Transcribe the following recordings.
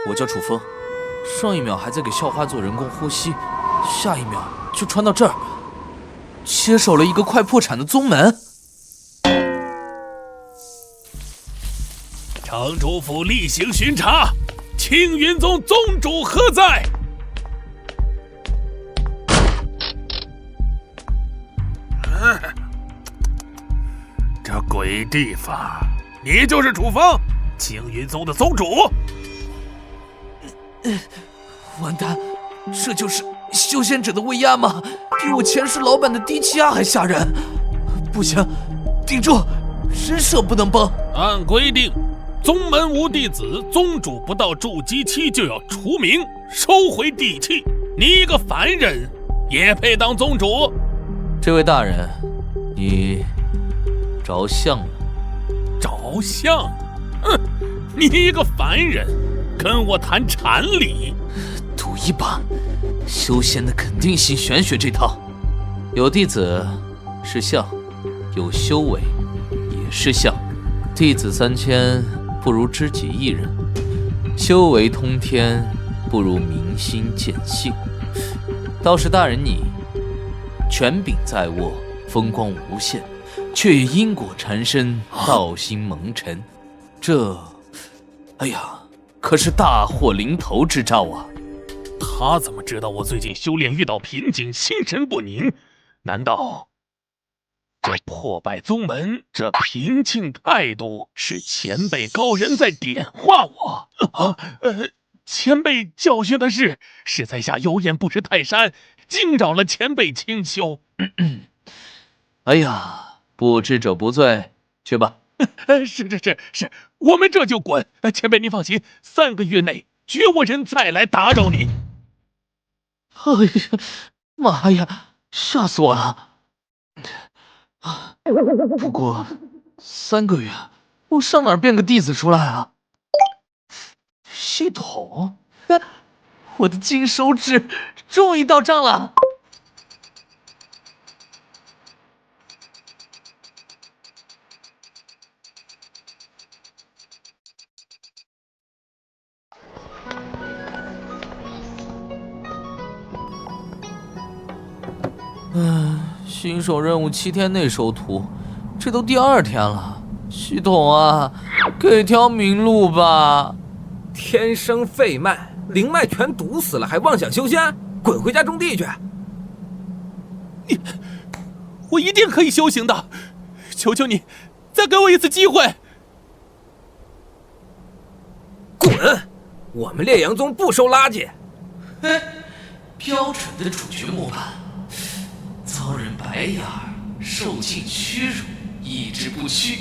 我叫楚风，上一秒还在给校花做人工呼吸，下一秒就穿到这儿，接手了一个快破产的宗门。城主府例行巡查，青云宗宗主何在？这鬼地方，你就是楚风，青云宗的宗主？完蛋，这就是修仙者的威压吗？比我前世老板的低气压还吓人！不行，顶住，人设不能崩。按规定，宗门无弟子，宗主不到筑基期就要除名，收回地气。你一个凡人，也配当宗主？这位大人，你着相了？着相？哼，你一个凡人，跟我谈禅理？赌一把，修仙的肯定信玄学这套。有弟子是相，有修为也是相。弟子3000不如知己1人，修为通天不如明心见性。倒是大人你，权柄在握，风光无限，却也因果缠身，道心蒙尘。这，哎呀，可是大祸临头之兆啊！他怎么知道我最近修炼遇到瓶颈，心神不宁？难道这破败宗门，这平静态度是前辈高人在点化我？前辈教训的是在下有眼不识泰山，惊扰了前辈清修。哎呀，不知者不罪，去吧。是，我们这就滚。前辈您放心，3个月内绝无人再来打扰你。哎呀，妈呀，吓死我了！不过3个月，我上哪儿变个弟子出来啊？系统，我的金手指终于到账了。新手任务7天内收徒，这都第2天了。系统啊，给条明路吧！天生废脉，灵脉全堵死了，还妄想修仙？滚回家种地去！我一定可以修行的，求求你，再给我一次机会！滚！我们烈阳宗不收垃圾。标准的主角模板。遭人白眼，受尽屈辱，意志不屈。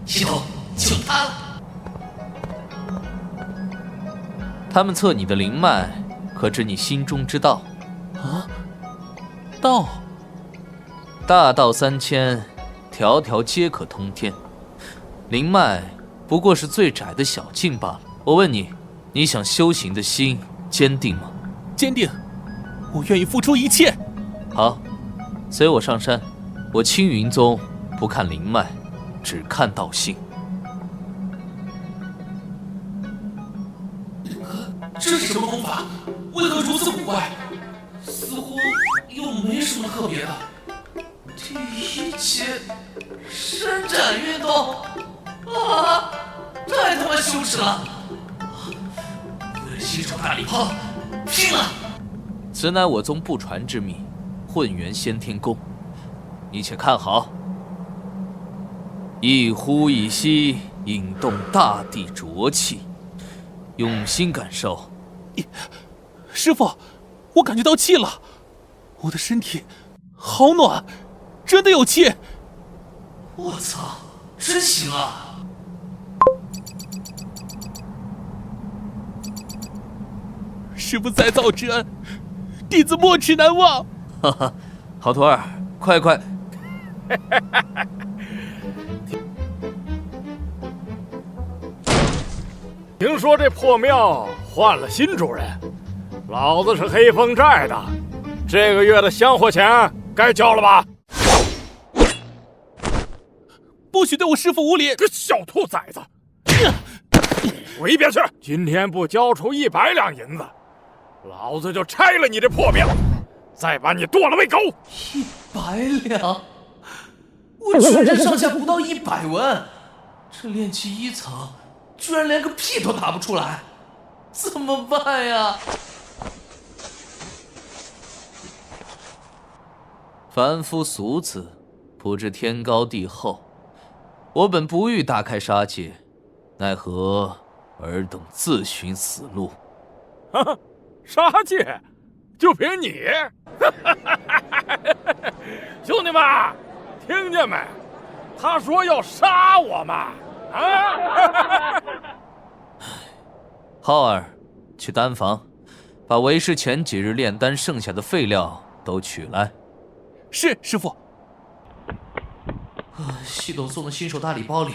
系统，就他了。他们测你的灵脉，可知你心中之道？啊？道？大道3000，条条皆可通天。灵脉不过是最窄的小径罢了。我问你，你想修行的心坚定吗？坚定，我愿意付出一切。好，随我上山。我青云宗不看灵脉，只看道性。这是什么功法？为何如此古怪？似乎又没什么特别的。第一节伸展运动啊，太他妈羞耻了！为了新手大礼炮，拼了！此乃我宗不传之秘。混元先天功，你且看好。一呼一吸，引动大地浊气，用心感受。师父，我感觉到气了，我的身体好暖，真的有气。我操，真行啊！师父再造之恩，弟子没齿难忘。哈哈，好徒儿，快！听说这破庙换了新主人，老子是黑风寨的，这个月的香火钱该交了吧？不许对我师父无礼！个小兔崽子！滚一边去！今天不交出100两银子，老子就拆了你这破庙，再把你剁了喂狗！100两，我全身上下不到100文，这炼气1层居然连个屁都打不出来，怎么办呀？凡夫俗子，不知天高地厚。我本不欲大开杀戒，奈何尔等自寻死路。杀戒？就凭你？兄弟们，听见没？他说要杀我们！啊！浩儿，去丹房，把为师前几日炼丹剩下的废料都取来。是，师傅。系统送的新手大礼包里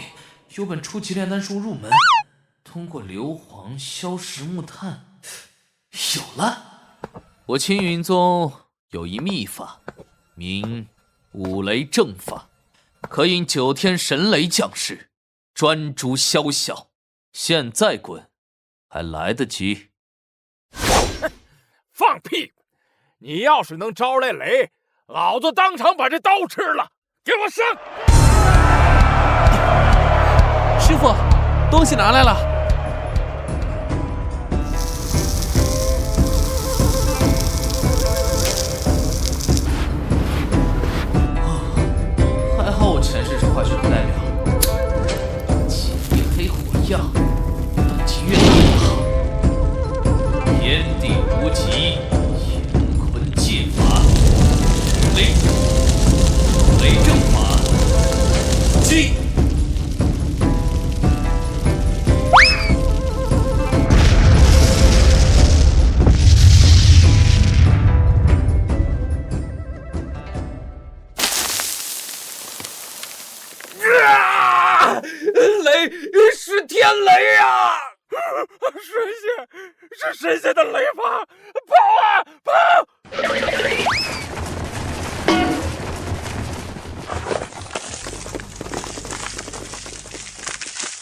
有本初级炼丹术入门，通过硫磺消蚀木炭。有了！我青云宗有一秘法，名五雷正法，可引9天神雷降世，专诛宵小。现在滚，还来得及。放屁！你要是能招来雷，老子当场把这刀吃了！给我上！师傅，东西拿来了。还好我前世是化学课代表，起地黑火药，等级越大越好。天地无极，乾坤借法，雷正法，击！雷是天雷呀！是神仙的雷法！跑啊跑！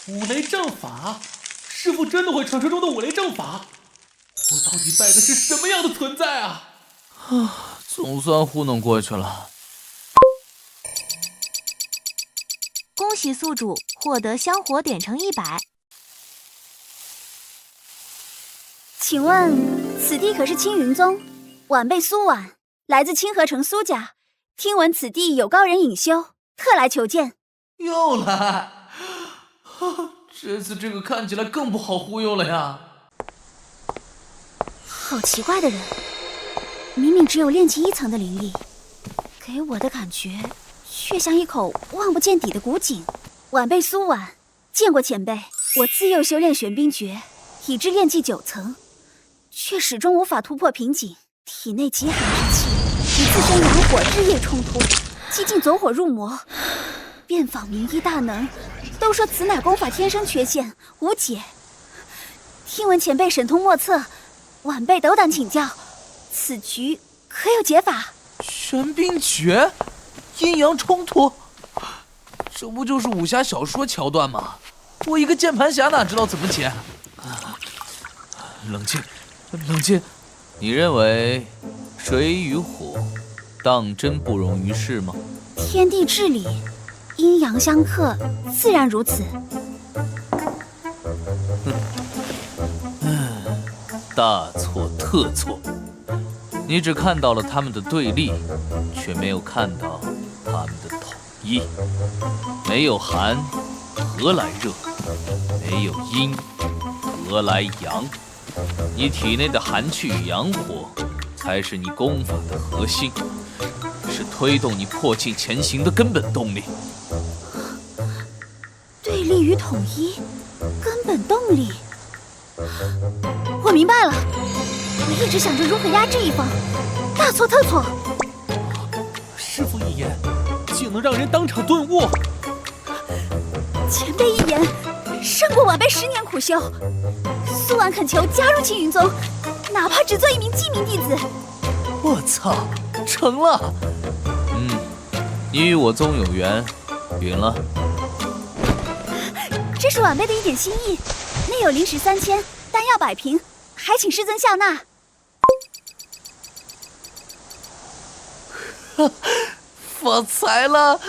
五雷正法，师傅真的会传说中的五雷正法？我到底拜的是什么样的存在啊？总算糊弄过去了。恭喜宿主获得香火点成100。请问此地可是青云宗？晚辈苏婉，来自清河城苏家，听闻此地有高人隐修，特来求见。又来？这次这个看起来更不好忽悠了呀！好奇怪的人，明明只有炼气1层的灵力，给我的感觉却像一口望不见底的古井。晚辈苏婉，见过前辈。我自幼修炼玄冰诀，已至炼气9层，却始终无法突破瓶颈。体内极寒之气与自身阳火日夜冲突，几近走火入魔。遍访名医大能，都说此乃功法天生缺陷，无解。听闻前辈神通莫测，晚辈斗胆请教，此局可有解法？玄冰诀，阴阳冲突，这不就是武侠小说桥段吗？我一个键盘侠哪知道怎么解？冷静，冷静。你认为水与火当真不容于世吗？天地至理，阴阳相克，自然如此。大错特错！你只看到了他们的对立，却没有看到他们的统一。没有寒，何来热？没有阴，何来阳？你体内的寒气与阳火，才是你功法的核心，是推动你破境前行的根本动力。对立与统一，根本动力。我明白了，我一直想着如何压制一方，大错特错。师傅一言，竟能让人当场顿悟。前辈一言，胜过晚辈10年苦修。苏婉恳求加入青云宗，哪怕只做一名记名弟子。我操，成了！你与我宗有缘，允了。真这是晚辈的一点心意，内有灵石3000，丹药100瓶，还请师尊笑纳。发财了！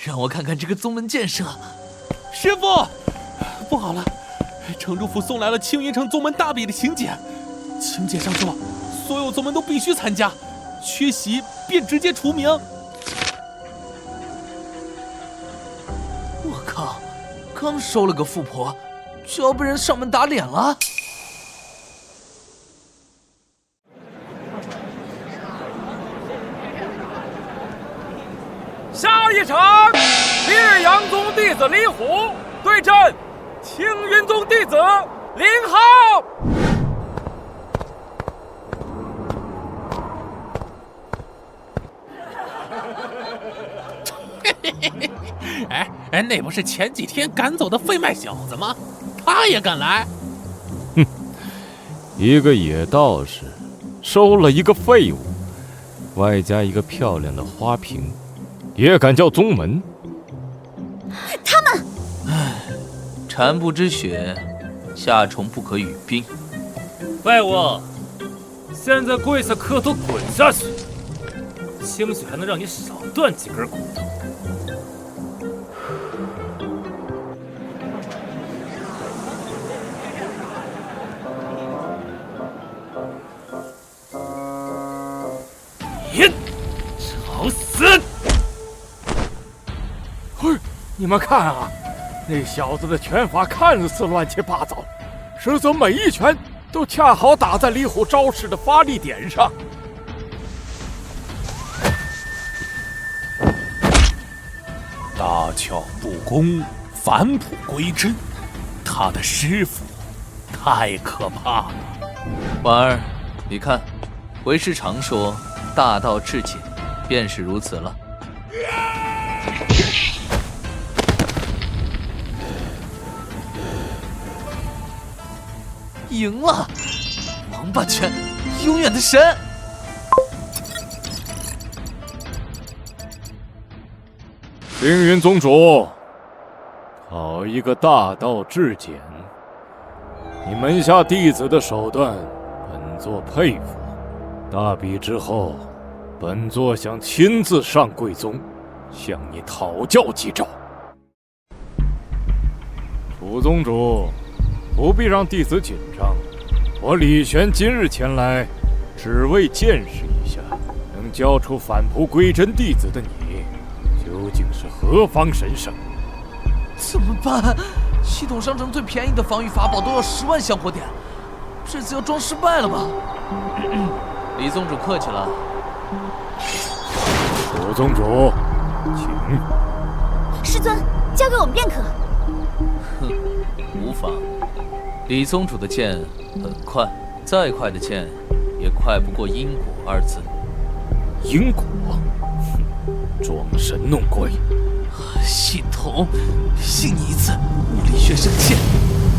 让我看看这个宗门建设。师傅，不好了，城主府送来了青云城宗门大比的请柬，请柬上说所有宗门都必须参加，缺席便直接除名。我靠，刚收了个富婆，就要被人上门打脸了。下一场，烈阳宗弟子李虎对阵青云宗弟子林浩。那不是前几天赶走的废麦小子吗？他也敢来？一个野道士收了一个废物，外加一个漂亮的花瓶，也敢叫宗门？他们，蝉不知雪，夏虫不可语冰。废物，现在跪下磕头滚下去，兴许还能让你少断几根骨头。找死！嘿，你们看啊，那小子的拳法看似乱七八糟，实则每一拳都恰好打在李虎招式的发力点上。大巧不工，返璞归真，他的师傅太可怕了。婉儿，你看，为师常说大道至简，便是如此了。赢了！王八拳，永远的神！青云宗主，好一个大道至简！你门下弟子的手段，本座佩服。大比之后，本座想亲自上贵宗，向你讨教几招。楚宗主，不必让弟子紧张。我李玄今日前来，只为见识一下，能教出返璞归真弟子的你，究竟是何方神圣？怎么办？系统商城最便宜的防御法宝都要10万香火点，这次要装失败了吧？李宗主客气了。楚宗主，请。师尊，交给我们便可。哼，无妨。李宗主的剑很快，再快的剑也快不过因果2字。因果？装神弄鬼！系统，信你一次，物理学圣剑，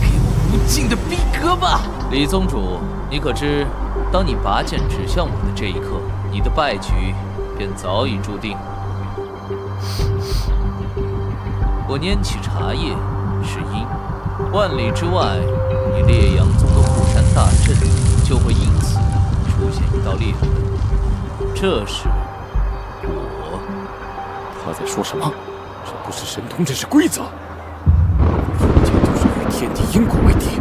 给我无尽的逼格吧！李宗主，你可知，当你拔剑指向我的这一刻，你的败局便早已注定。我拈起茶叶是因，万里之外，你烈阳宗的护山大阵就会因此出现一道裂痕。这时，他在说什么？这不是神通，这是规则。人间都是与天地因果为敌。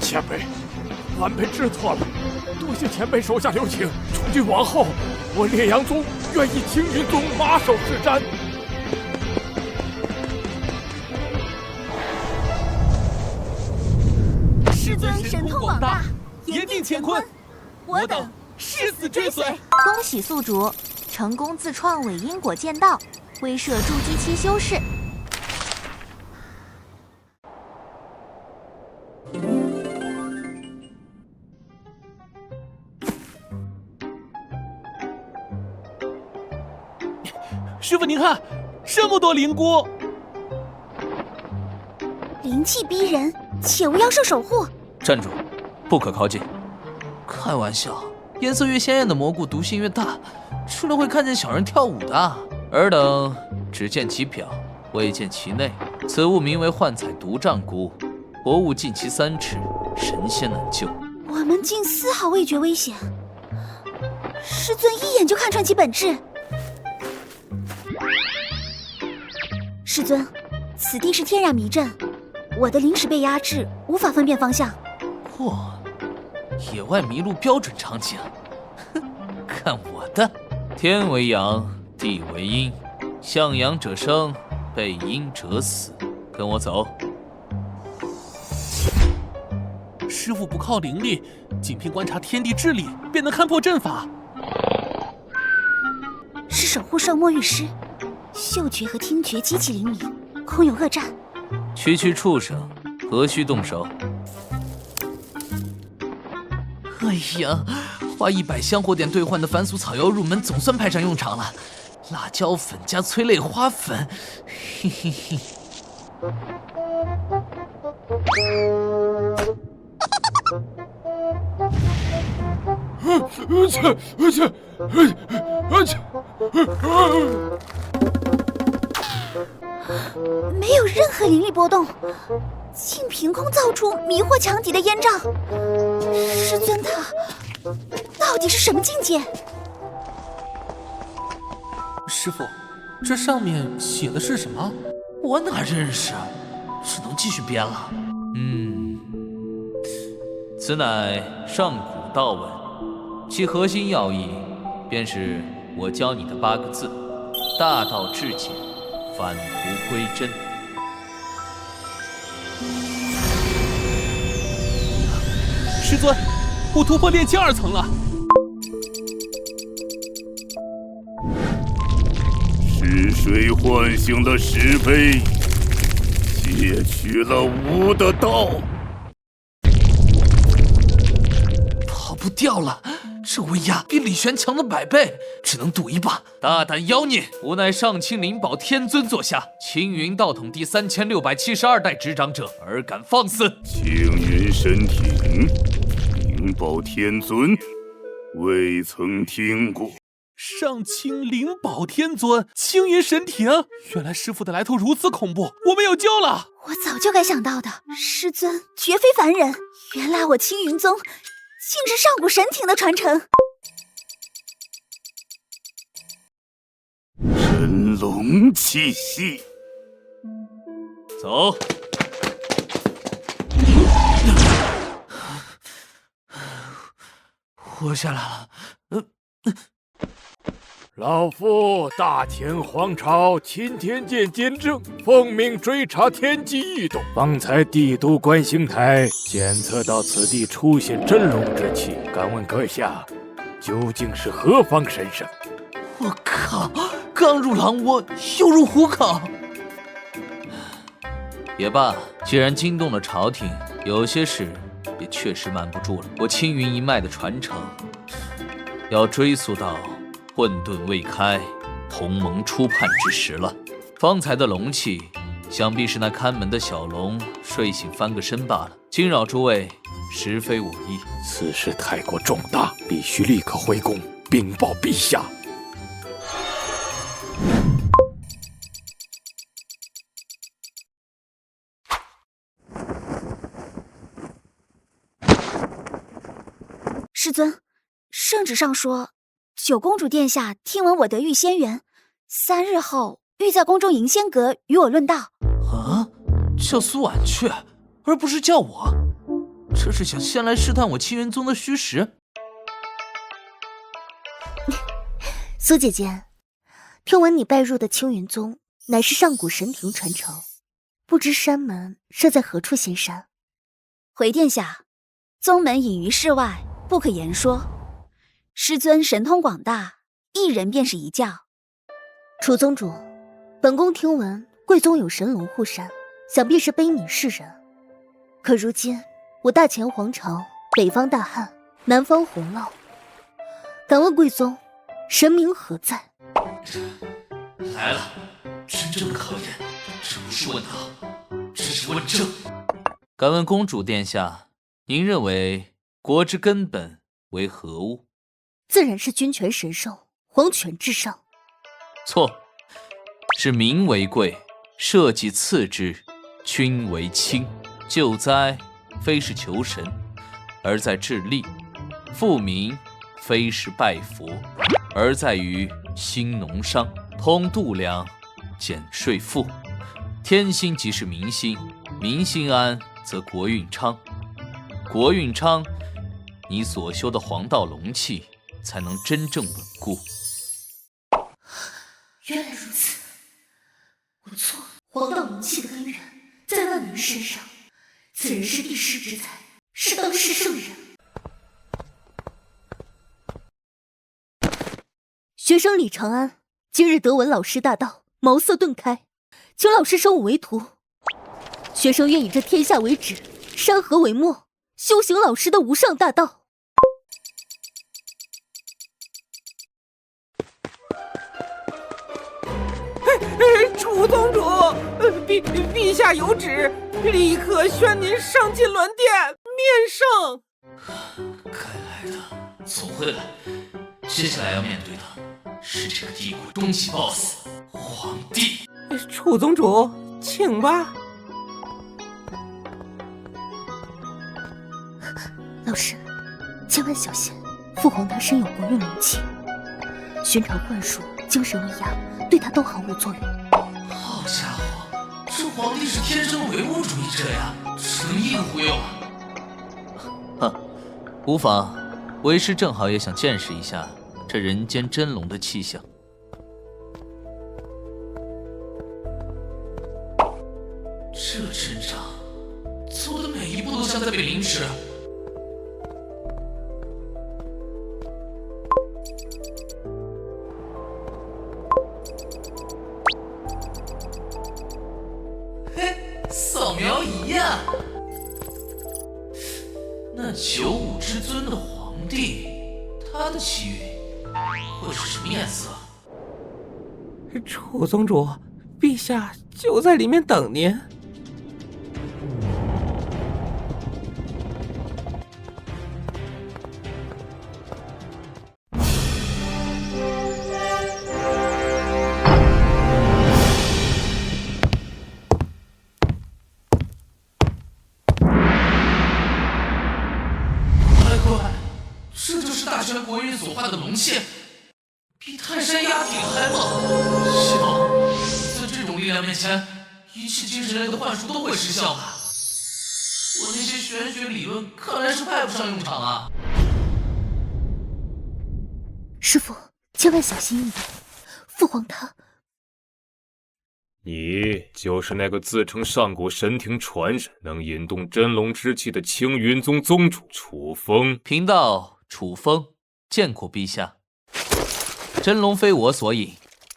前辈，晚辈知错了，多谢前辈手下留情。从今往后，我烈阳宗愿以青云宗马首是瞻。师尊神通广大，严定乾坤，我等誓死追随。恭喜宿主成功自创伪因果剑道，威慑筑基期修士。师傅您看，这么多灵菇，灵气逼人，且无妖兽守护。站住，不可靠近！开玩笑，颜色越鲜艳的蘑菇毒性越大，吃了会看见小人跳舞的。尔等只见其表，未见其内。此物名为幻彩独杖菇，活物近其3尺，神仙难救。我们竟丝毫未觉危险，师尊一眼就看穿其本质。师尊，此地是天然迷阵，我的灵识被压制，无法分辨方向。嚯，野外迷路标准场景，哼，看我的！天为阳，地为阴，向阳者生，背阴者死。跟我走。师傅不靠灵力，仅凭观察天地之理，便能看破阵法。是守护圣墨玉师，嗅觉和听觉极其灵敏，恐有恶战。区畜生，何须动手？哎呀，花100香火点兑换的凡俗草药入门总算派上用场了。辣椒粉加催泪花粉，嘿嘿嘿。没有任何灵力波动，竟凭空造出迷惑墙底的烟障。师尊他到底是什么境界？师傅，这上面写的是什么？我哪认识，只能继续编了。此乃上古道文，其核心要义便是我教你的8个字：大道至简，返璞归真。师尊，我突破炼气2层了。是谁唤醒了石碑，窃取了吾的道？跑不掉了，这威压比李玄强的100倍，只能赌一把。大胆妖孽！吾乃上清灵宝天尊座下青云道统第3672代执掌者，尔敢放肆！青云神庭，灵宝天尊，未曾听过。上清灵宝天尊，青云神庭，原来师傅的来头如此恐怖，我们有救了！我早就该想到的，师尊绝非凡人，原来我青云宗竟是上古神庭的传承。神龙气息，走。活下来了。老夫大秦皇朝钦天监监正，奉命追查天机异动。方才帝都观星台检测到此地出现真龙之气，敢问阁下，究竟是何方神圣？我靠！刚入狼窝，又入虎口。也罢，既然惊动了朝廷，有些事也确实瞒不住了。我青云一脉的传承，要追溯到混沌未开，同盟初叛之时了。方才的龙气，想必是那看门的小龙睡醒翻个身罢了。惊扰诸位，实非我意。此事太过重大，必须立刻回宫禀报陛下。师尊，圣旨上说，九公主殿下听闻我得遇仙缘，3日后欲在宫中迎仙阁与我论道。啊，叫苏婉去，而不是叫我，这是想先来试探我青云宗的虚实？苏姐姐，听闻你拜入的青云宗乃是上古神庭传承，不知山门设在何处仙山？回殿下，宗门隐于世外，不可言说。师尊神通广大，一人便是一教。楚宗主，本宫听闻贵宗有神龙护山，想必是悲悯世人。可如今我大前皇朝北方大旱，南方洪涝，敢问贵宗，神明何在？来了，真正的考验，这不是问道，这是问政。敢问公主殿下，您认为国之根本为何物？自然是君权神授，皇权至上。错，是民为贵，社稷次之，君为轻。救灾非是求神，而在治利；富民非是拜佛，而在于兴农商，通度量，减税赋。天兴即是民兴，民兴安则国运昌，国运昌，你所修的黄道龙气才能真正稳固。原来如此，我错了。黄道龙气的根源在万民身上，此人是帝师之才，是当世圣人。学生李长安今日得闻老师大道，茅塞顿开，请老师收我为徒。学生愿以这天下为止，山河为墨，修行老师的无上大道。楚宗主，陛下有旨，立刻宣您上金銮殿面圣。该来的总会来，接下来要面对的是这个帝国终极 BOSS 皇帝。楚宗主，请吧。老师，千万小心，父皇他身有国运龙气，寻常灌输、精神威压，对他都毫无作用。好家伙，这皇帝是天生唯物主义者呀，只能硬忽悠啊！哼，无妨，为师正好也想见识一下这人间真龙的气象。这阵仗走的每一步都像在比凌迟。扫描仪呀！那95之尊的皇帝，他的气运会是什么颜色？楚宗主，陛下就在里面等您。这就是大权国运所化的龙气，比泰山压顶还猛。系统，在这种力量面前，一切精神类的幻术都会失效吧？我那些玄学理论看来是派不上用场啊！师父，千万小心一点，父皇他……你就是那个自称上古神庭传人，能引动真龙之气的青云宗宗主楚风。贫道楚风见过陛下。真龙非我所引，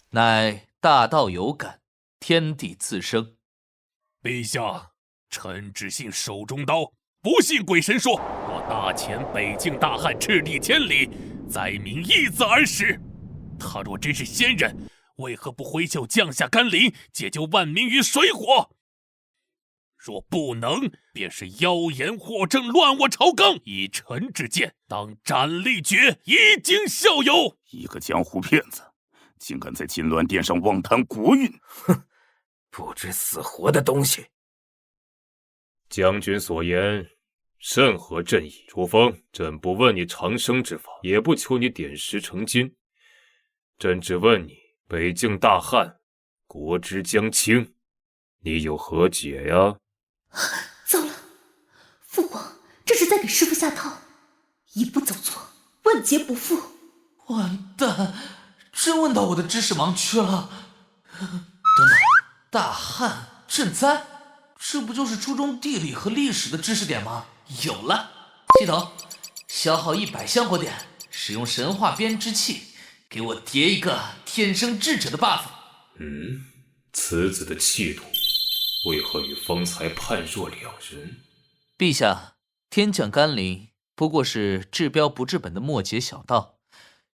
乃大道有感，天地自生。陛下，臣只信手中刀，不信鬼神说。我大遣北境大汉赤地千里，载民一字而始。他若真是仙人，为何不挥袖降下甘霖，解救万民于水火？若不能，便是妖言惑政，乱我朝纲。以臣之见，当斩立决，以儆效尤。一个江湖骗子，竟敢在金銮殿上妄谈国运！哼，不知死活的东西！将军所言甚合朕意。楚风，朕不问你长生之法，也不求你点石成金，朕只问你，北境大旱，国之将倾，你有何解呀？糟了，父皇这是在给师父下套，一步走错，万劫不复。完蛋，真问到我的知识盲区了。等等，大旱赈灾，这不就是初中地理和历史的知识点吗？有了，系统，消耗100香火点，使用神话编织器，给我叠一个天生智者的 buff。此子的气度，为何与方才判若两人？陛下，天降甘霖不过是治标不治本的末节小道，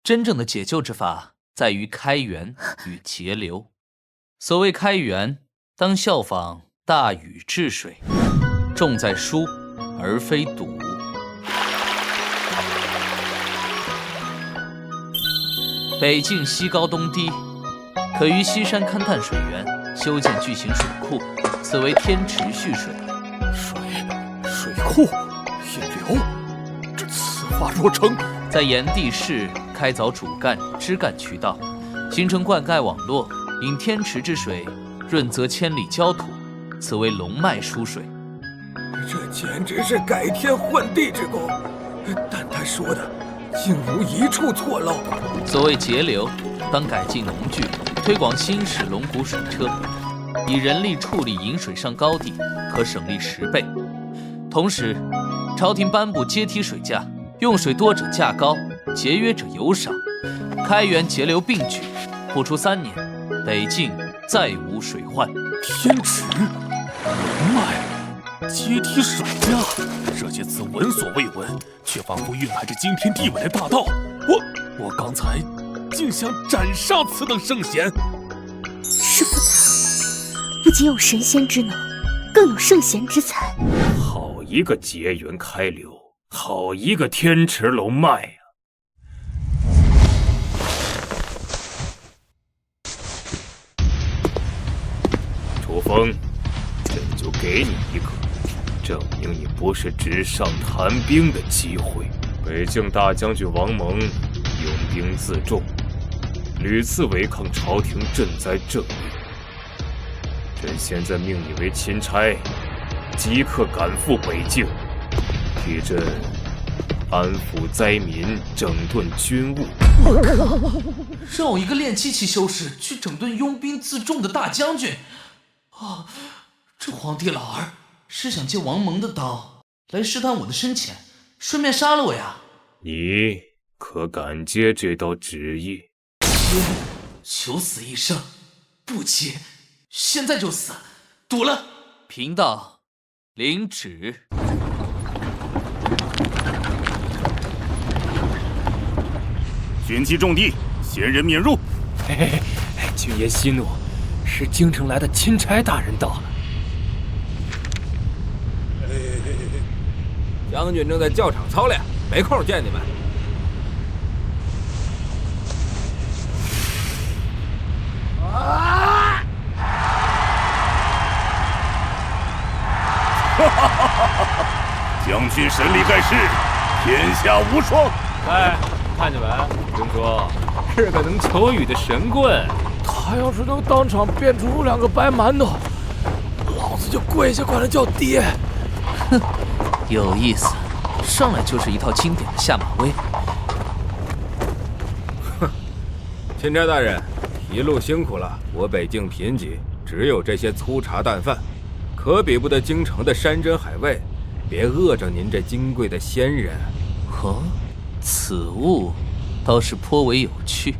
真正的解救之法在于开源与节流。所谓开源，当效仿大禹治水，重在疏而非堵。北境西高东低，可于西山勘探水源，修建巨型水库，此为天池蓄水。水库引流，这此法若成，在炎帝室开凿主干、支干渠道，形成灌溉网络，引天池之水润泽千里焦土，此为龙脉输水。这简直是改天换地之功，但他说的竟无一处错漏。所谓节流，当改进农具，推广新式龙骨水车，以人力处理引水上高地，可省力10倍。同时，朝廷颁布阶梯水价，用水多者价高，节约者油少，开源节流并举。不出3年，北境再无水患。天池、龙脉、阶梯水价，这些词闻所未闻，却仿佛蕴含着惊天地伟的大道。我刚才竟想斩杀此等圣贤。师父他不仅有神仙之能，更有圣贤之才。好一个结缘开流，好一个天池龙脉呀！楚风，朕就给你一个证明你不是纸上谈兵的机会。北境大将军王蒙拥兵自重，屡次违抗朝廷赈灾政令。朕现在命你为钦差，即刻赶赴北境，替朕安抚灾民，整顿军务。我靠！让我一个练机器修士去整顿拥兵自重的大将军？这皇帝老儿是想借王蒙的刀来试探我的深浅，顺便杀了我呀？你可敢接这道旨意？接，求死一生；不接，现在就死！赌了！贫道领旨。军机重地，闲人免入。嘿嘿嘿，君爷息怒，是京城来的钦差大人到了。将军正在教场操练，没空见你们。将军神力盖世，天下无双。哎，看见没？听说是个能求雨的神棍。他要是能当场变出2个白馒头，老子就跪下管他叫爹。哼，有意思，上来就是一套经典的下马威。哼，钦差大人，一路辛苦了。我北境贫瘠，只有这些粗茶淡饭，可比不得京城的山珍海味。别饿着您这金贵的仙人。哦，此物倒是颇为有趣。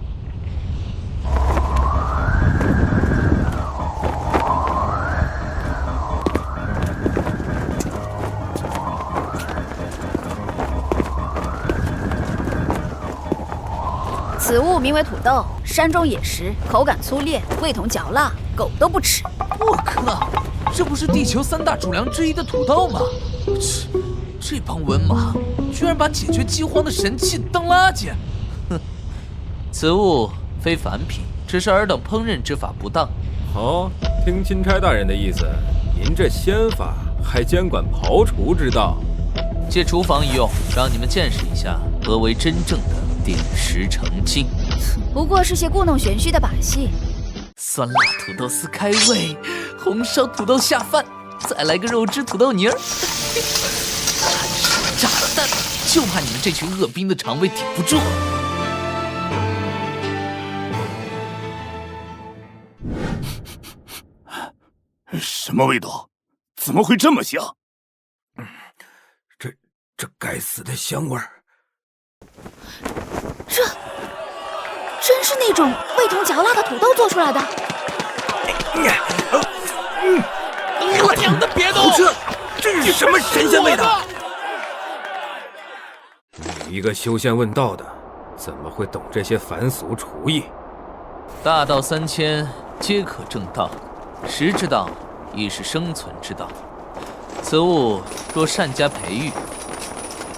此物名为土豆，山中野食，口感粗劣，味同嚼蜡，狗都不吃。我靠，这不是地球3大主粮之一的土豆吗？这帮文盲居然把解决饥荒的神器当垃圾！哼，此物非凡品，只是尔等烹饪之法不当。哦，听钦差大人的意思，您这仙法还监管刨除之道？借厨房一用，让你们见识一下何为真正的点石成金。不过是些故弄玄虚的把戏。酸辣土豆丝开胃，红烧土豆下饭，再来个肉汁土豆泥儿，馋死了炸了蛋，就怕你们这群恶兵的肠胃顶不住。什么味道？怎么会这么香？这该死的香味儿！这真是那种味同嚼蜡的土豆做出来的。我娘的，别动！这是什么神仙味道？你一个修仙问道的，怎么会懂这些凡俗厨艺？大道3000，皆可正道，食之道亦是生存之道。此物若善加培育，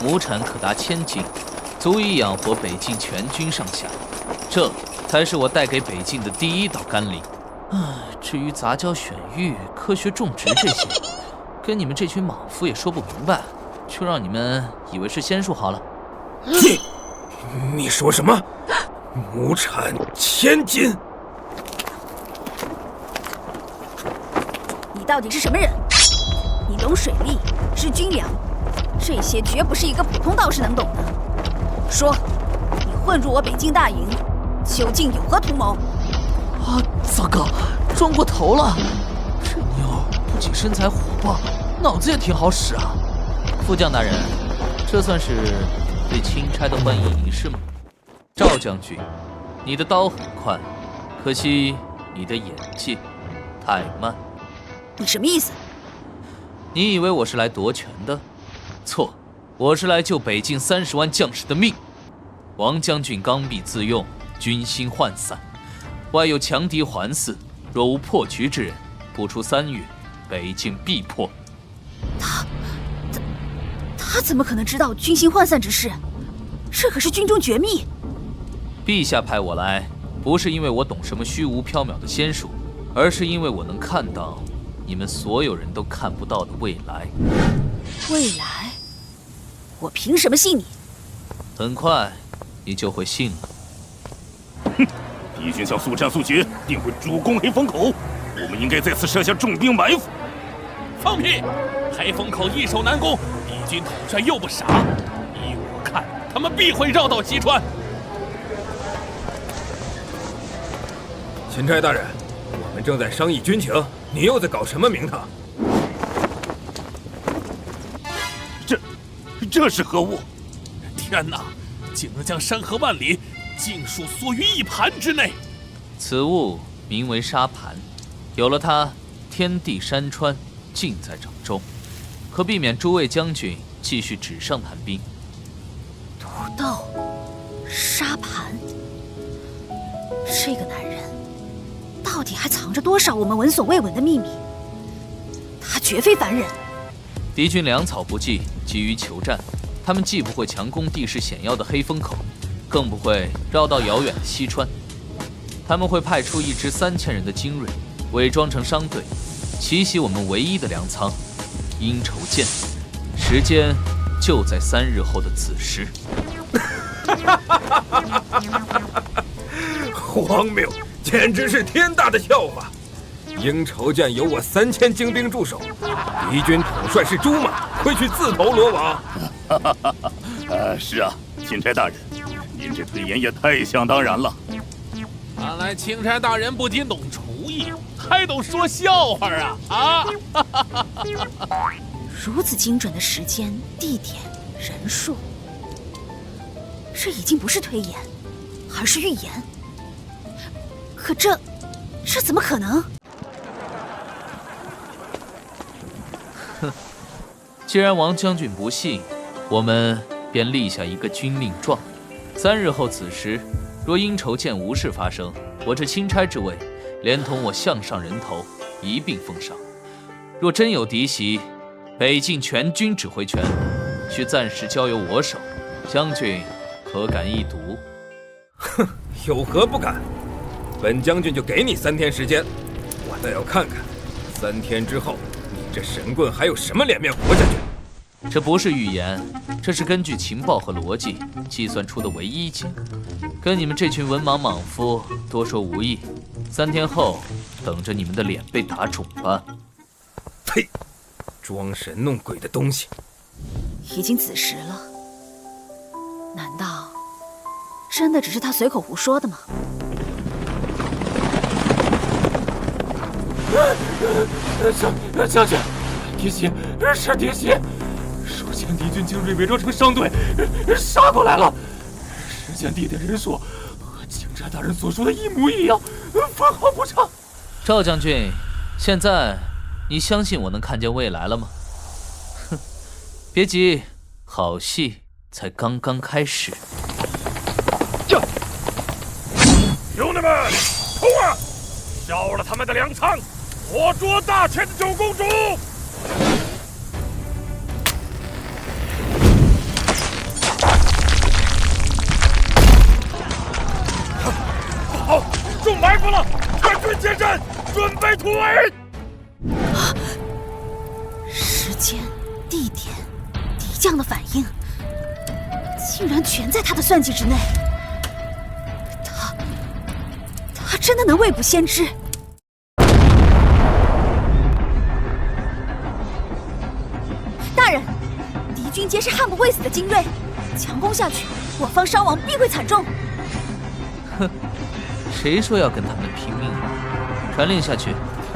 母产可达1000斤，足以养活北境全军上下。这才是我带给北境的第一道甘霖。至于杂交选育、科学种植这些，跟你们这群莽夫也说不明白，就让你们以为是仙术好了。你说什么？亩产1000斤？你到底是什么人？你懂水利，知军粮，这些绝不是一个普通道士能懂的。说，你混入我北境大营，究竟有何图谋？糟糕，撞过头了！这妞不仅身材火爆，脑子也挺好使啊。副将大人，这算是对钦差的欢迎仪式吗？赵将军，你的刀很快，可惜你的眼界太慢。你什么意思？你以为我是来夺权的？错，我是来救北境30万将士的命。王将军刚愎自用，军心涣散，外有强敌环伺，若无破局之人，不出3月，北境必破。他怎么可能知道军心涣散之事？这可是军中绝密。陛下派我来，不是因为我懂什么虚无缥缈的仙术，而是因为我能看到你们所有人都看不到的未来。未来？我凭什么信你？很快，你就会信了。哼，敌军想速战速决，定会主攻黑风口。我们应该在此设下重兵埋伏。放屁！黑风口易守难攻，敌军统帅又不傻，依我看，他们必会绕道击穿。钦差大人，我们正在商议军情，你又在搞什么名堂？这是何物？天哪！竟能将山河万里尽数缩于一盘之内。此物名为沙盘，有了它，天地山川尽在掌中，可避免诸位将军继续纸上谈兵。土豆，沙盘，这个男人到底还藏着多少我们闻所未闻的秘密？他绝非凡人。敌军粮草不济，急于求战，他们既不会强攻地势险要的黑风口，更不会绕到遥远的西川。他们会派出一支3000人的精锐，伪装成商队，奇袭我们唯一的粮仓阴愁涧。时间就在3日后的此时。荒谬，简直是天大的笑话！鹰愁涧有我3000精兵驻守，敌军统帅是猪吗？会去自投罗网？是啊，钦差大人，您这推演也太想当然了。看来钦差大人不仅懂厨艺，还懂说笑话啊！如此精准的时间、地点、人数，这已经不是推演，而是预言。可这怎么可能？哼，既然王将军不信，我们便立下一个军令状。3日后此时，若阴愁涧无事发生，我这钦差之位，连同我项上人头一并封赏。若真有敌袭，北境全军指挥权需暂时交由我手，将军可敢一读？哼，有何不敢？本将军就给你3天时间，我倒要看看3天之后，你这神棍还有什么脸面活下去？这不是预言，这是根据情报和逻辑计算出的唯一解。跟你们这群文盲莽夫多说无益，3天后等着你们的脸被打肿吧。呸！装神弄鬼的东西！已经子时了，难道真的只是他随口胡说的吗？将军，敌袭是敌袭！首先，敌军精锐伪装成商队杀过来了，时间、地点、人数和钦差大人所说的一模一样，分毫不差。赵将军，现在你相信我能看见未来了吗？哼，别急，好戏才刚刚开始。兄弟们，冲啊！烧了他们的粮仓，活捉大千的九公主！中埋伏了，全军接阵，准备突围。时间、地点、敌将的反应，竟然全在他的算计之内。他真的能未卜先知？大人，敌军皆是悍不会死的精锐，强攻下去，我方伤亡必会惨重。哼，谁说要跟他们拼命了？传令下去，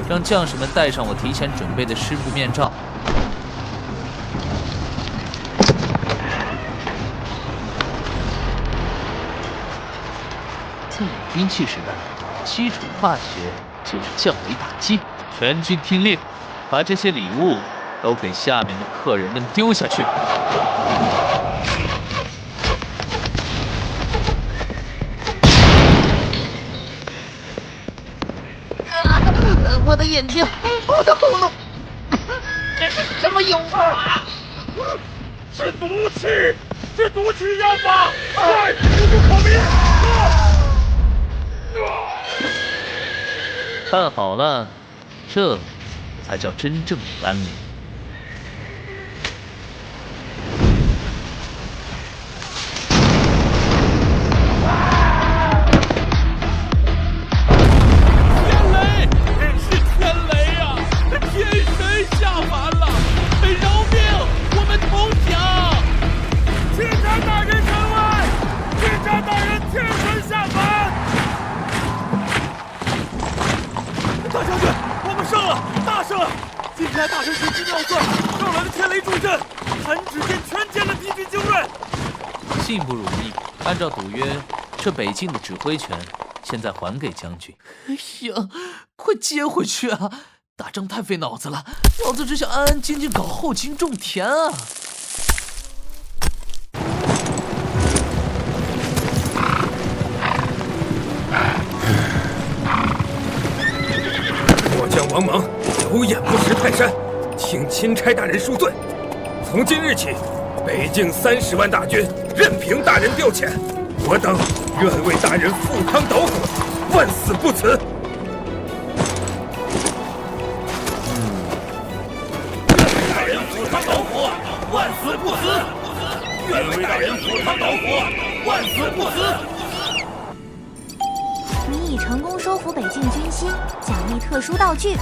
让将士们戴上我提前准备的师部面罩。在美兵器时代，基础化学就是降维打击。全军听令，把这些礼物都给下面的客人们丢下去。我的眼睛，我的喉咙，这是什么油啊？是毒气，是毒气药法！快，不住口鸣！看好了，这才叫真正的安宁。大人神机妙算，让来的天雷助阵，弹指间全歼了敌军精锐。信不如意，按照赌约，这北境的指挥权现在还给将军。哎呀，快接回去啊！打仗太费脑子了，老子只想安安静静搞后勤种田啊！末将王莽有眼不识泰山，请钦差大人恕罪。从今日起，北境30万大军任凭大人调遣，我等愿为大人赴汤蹈火，万死不辞。大人赴汤蹈火，万死不辞。愿为大人赴汤蹈火，万死不辞。你已成功收服北境军心，奖励特殊道具。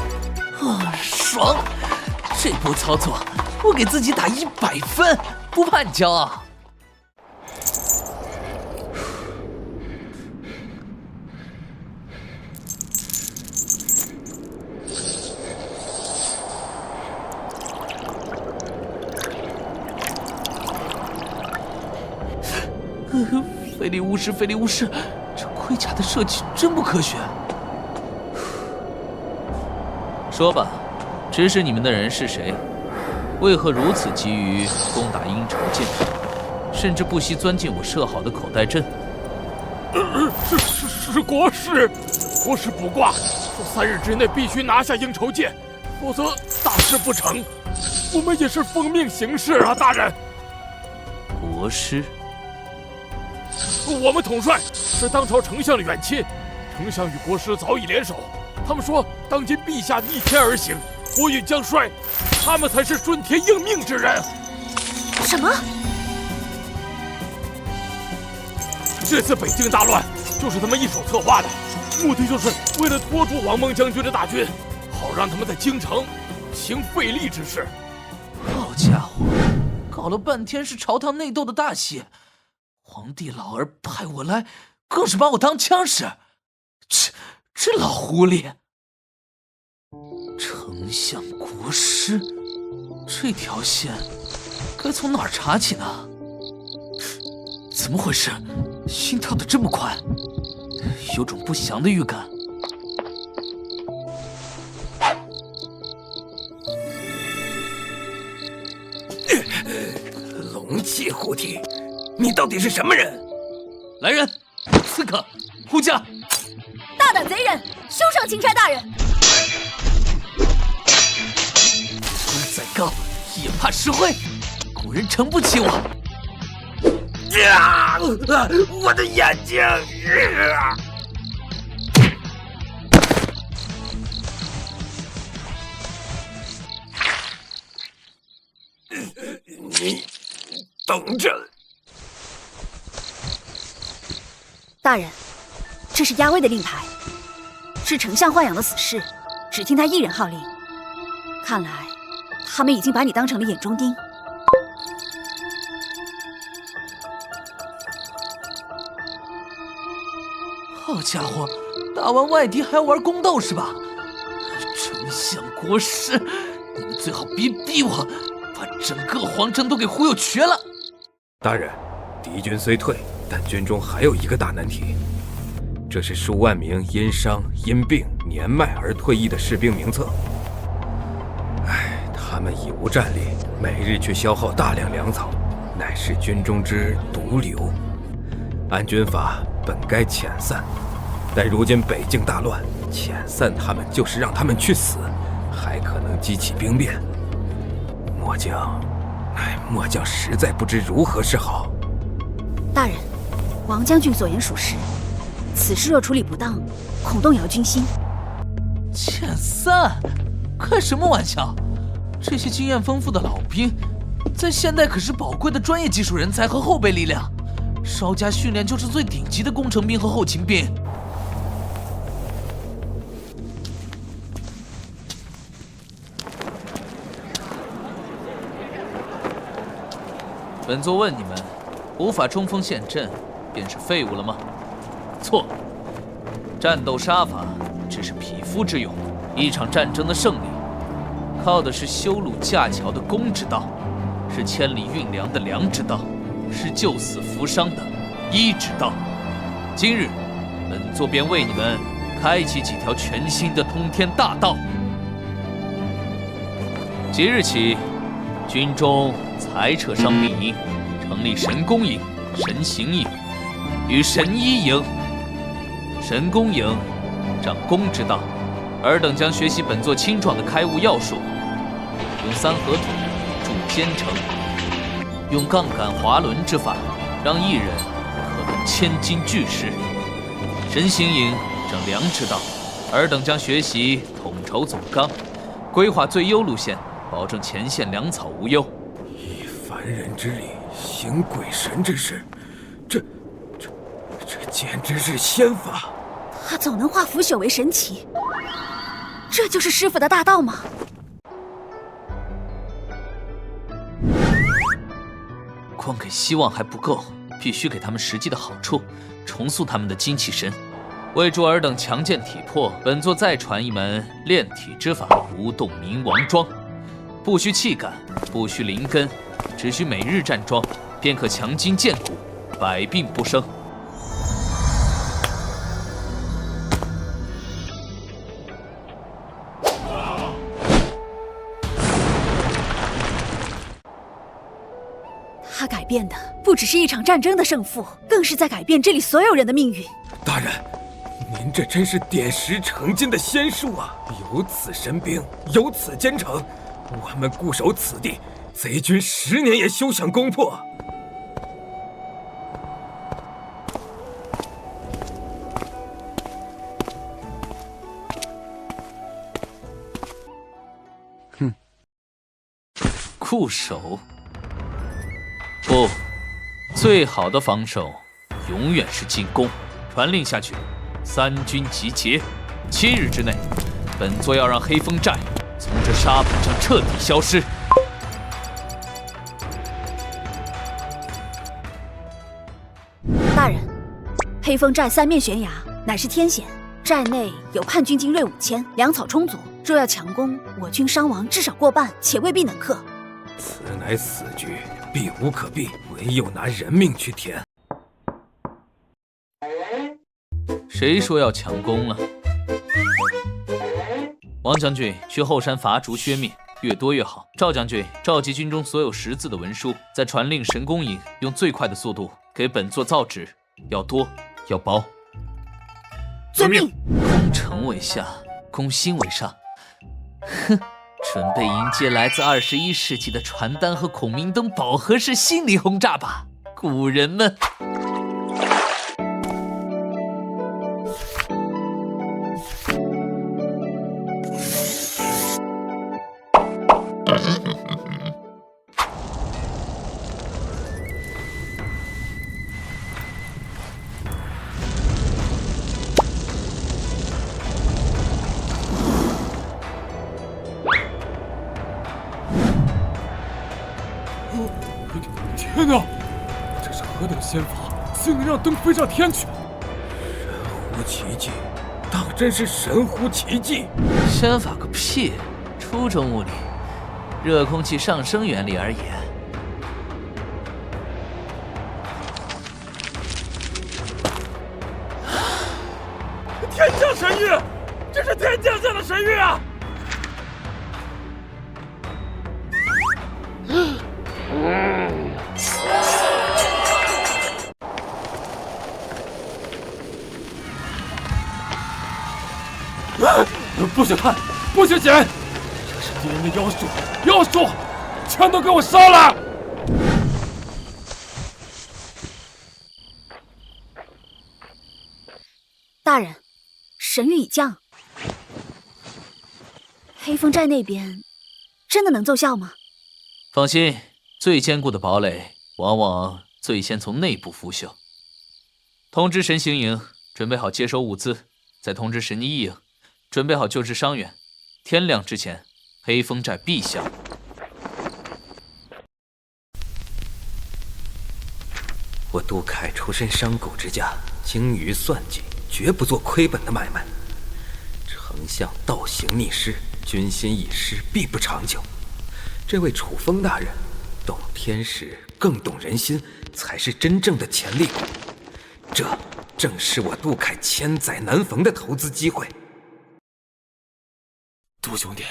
啊，爽！这波操作，我给自己打100分，不怕你骄傲。费力无时，费力无时，这盔甲的设计真不科学。说吧，指使你们的人是谁？为何如此急于攻打阴仇界，甚至不惜钻进我设好的口袋阵？是国师，国师卜卦说3日之内必须拿下阴仇界，否则大事不成。我们也是奉命行事啊，大人。国师，我们统帅是当朝丞相的远亲，丞相与国师早已联手。他们说，当今陛下逆天而行，国运将衰，他们才是顺天应命之人。什么？这次北境大乱就是他们一手策划的，目的就是为了拖住王蒙将军的大军，好让他们在京城行费力之事。好家伙，搞了半天是朝堂内斗的大戏，皇帝老儿派我来，更是把我当枪使。这老狐狸！丞相国师，这条线该从哪儿查起呢？怎么回事？心跳得这么快，有种不祥的预感。龙气护体，你到底是什么人？来人，刺客，护驾！大胆贼人，休上钦差大人！功再高，也怕吃灰。古人撑不起我。我的眼睛！等着！大人，这是押威的令牌，是丞相豢养的死士，只听他一人号令。看来他们已经把你当成了眼中钉。好家伙，打完外敌还要玩宫斗是吧？丞相国师，你们最好别逼我，把整个皇城都给忽悠瘸了。大人，敌军虽退，但军中还有一个大难题，这是数万名因伤、因病、年迈而退役的士兵名册。他们已无战力，每日却消耗大量粮草，乃是军中之毒瘤。按军法本该遣散，但如今北境大乱，遣散他们就是让他们去死，还可能激起兵变。末将实在不知如何是好。大人，王将军所言属实，此事若处理不当，恐动摇军心。遣散？开什么玩笑！这些经验丰富的老兵，在现代可是宝贵的专业技术人才和后备力量，稍加训练就是最顶级的工程兵和后勤兵。本座问你们，无法冲锋陷阵，便是废物了吗？错，战斗杀伐只是匹夫之勇，一场战争的胜利，靠的是修路架桥的工之道，是千里运粮的粮之道，是救死扶伤的医之道。今日，本座便为你们开启几条全新的通天大道。即日起，军中裁撤伤病营，成立神功营、神行营与神医营。神功营掌攻之道，尔等将学习本座青壮的开悟要术，用三合土筑坚城，用杠杆滑轮之法，让一人可动千斤巨石。神行营掌粮之道，尔等将学习统筹总纲，规划最优路线，保证前线粮草无忧。以凡人之力行鬼神之事，这简直是仙法。他总能化腐朽为神奇，这就是师傅的大道吗？光给希望还不够，必须给他们实际的好处，重塑他们的精气神。为助尔等强健体魄，本座再传一门炼体之法——无动冥王桩。不需气感，不需灵根，只需每日站桩，便可强筋健骨，百病不生。他改变的不只是一场战争的胜负，更是在改变这里所有人的命运。大人，您这真是点石成金的仙术啊！有此神兵，有此坚城，我们固守此地，贼军10年也休想攻破。固守？不，最好的防守永远是进攻。传令下去，3军集结，7日之内，本座要让黑风寨从这沙盘上彻底消失。大人，黑风寨3面悬崖，乃是天险，寨内有叛军精锐5000，粮草充足。若要强攻，我军伤亡至少过半，且未必能克。此乃死局，避无可避，唯有拿人命去填。谁说要强攻了？王将军去后山伐竹削面，越多越好。赵将军召集军中所有识字的文书，再传令神功营用最快的速度给本座造纸，要多要薄。遵命。攻城为下，攻心为上。哼，准备迎接来自21世纪的传单和孔明灯饱和式心理轰炸吧，古人们！天哪，这是何等仙法，竟能让灯飞上天去！神乎其技，当真是神乎其技！仙法个屁！初中物理，热空气上升原理而已。天降神谕，这是天降下的神谕啊！不许看，不许捡！这是敌人的妖术，妖术，全都给我烧了！大人，神谕已降。黑风寨那边真的能奏效吗？放心，最坚固的堡垒往往最先从内部腐朽。通知神行营准备好接收物资，再通知神医营准备好救治伤员。天亮之前，黑风寨必降。我杜凯出身商贾之家，精于算计，绝不做亏本的买卖。丞相倒行逆施，军心一失，必不长久。这位楚风大人，懂天时，更懂人心，才是真正的潜力股。这正是我杜凯千载难逢的投资机会。杜兄弟，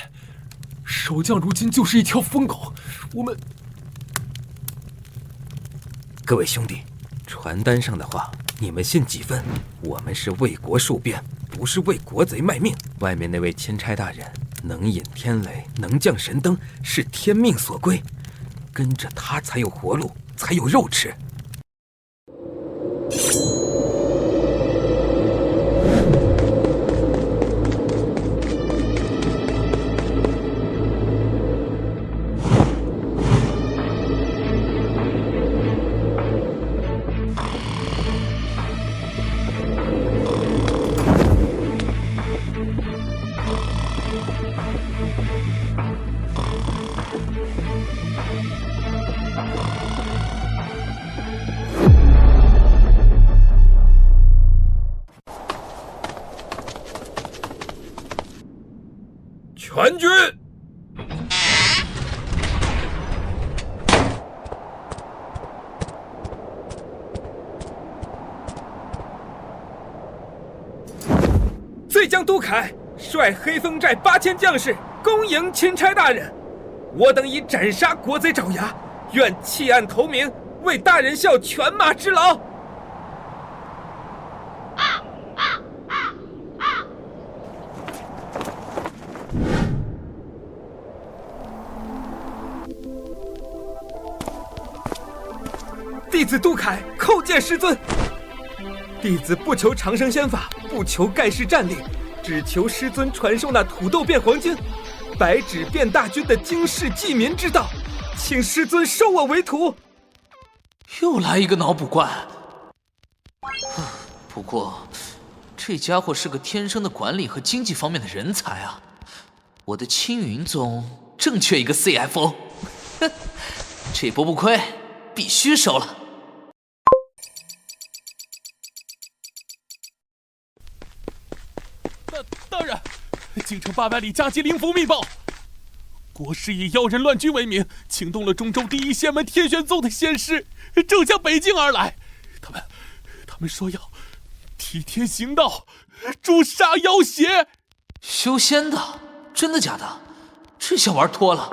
守将如今就是一条疯狗，我们……各位兄弟，传单上的话，你们信几分？我们是为国戍边，不是为国贼卖命。外面那位钦差大人能引天雷，能降神灯，是天命所归，跟着他才有活路，才有肉吃。全军！醉将杜凯率黑风寨8000将士攻迎钦差大人，我等已斩杀国贼爪牙，愿弃暗投明，为大人效犬马之劳。弟子杜凯叩见师尊。弟子不求长生仙法，不求盖世战力，只求师尊传授那土豆变黄金、白纸变大军的经世济民之道，请师尊收我为徒。又来一个脑补怪。不过，这家伙是个天生的管理和经济方面的人才啊！我的青云宗正缺一个 CFO， 这波不亏，必须收了。大人，京城800里加急灵符密报，国师以妖人乱军为名，请动了中州第一仙门天玄宗的仙师，正向北京而来。他们说要替天行道，诛杀妖邪。修仙的？真的假的？这下玩脱了。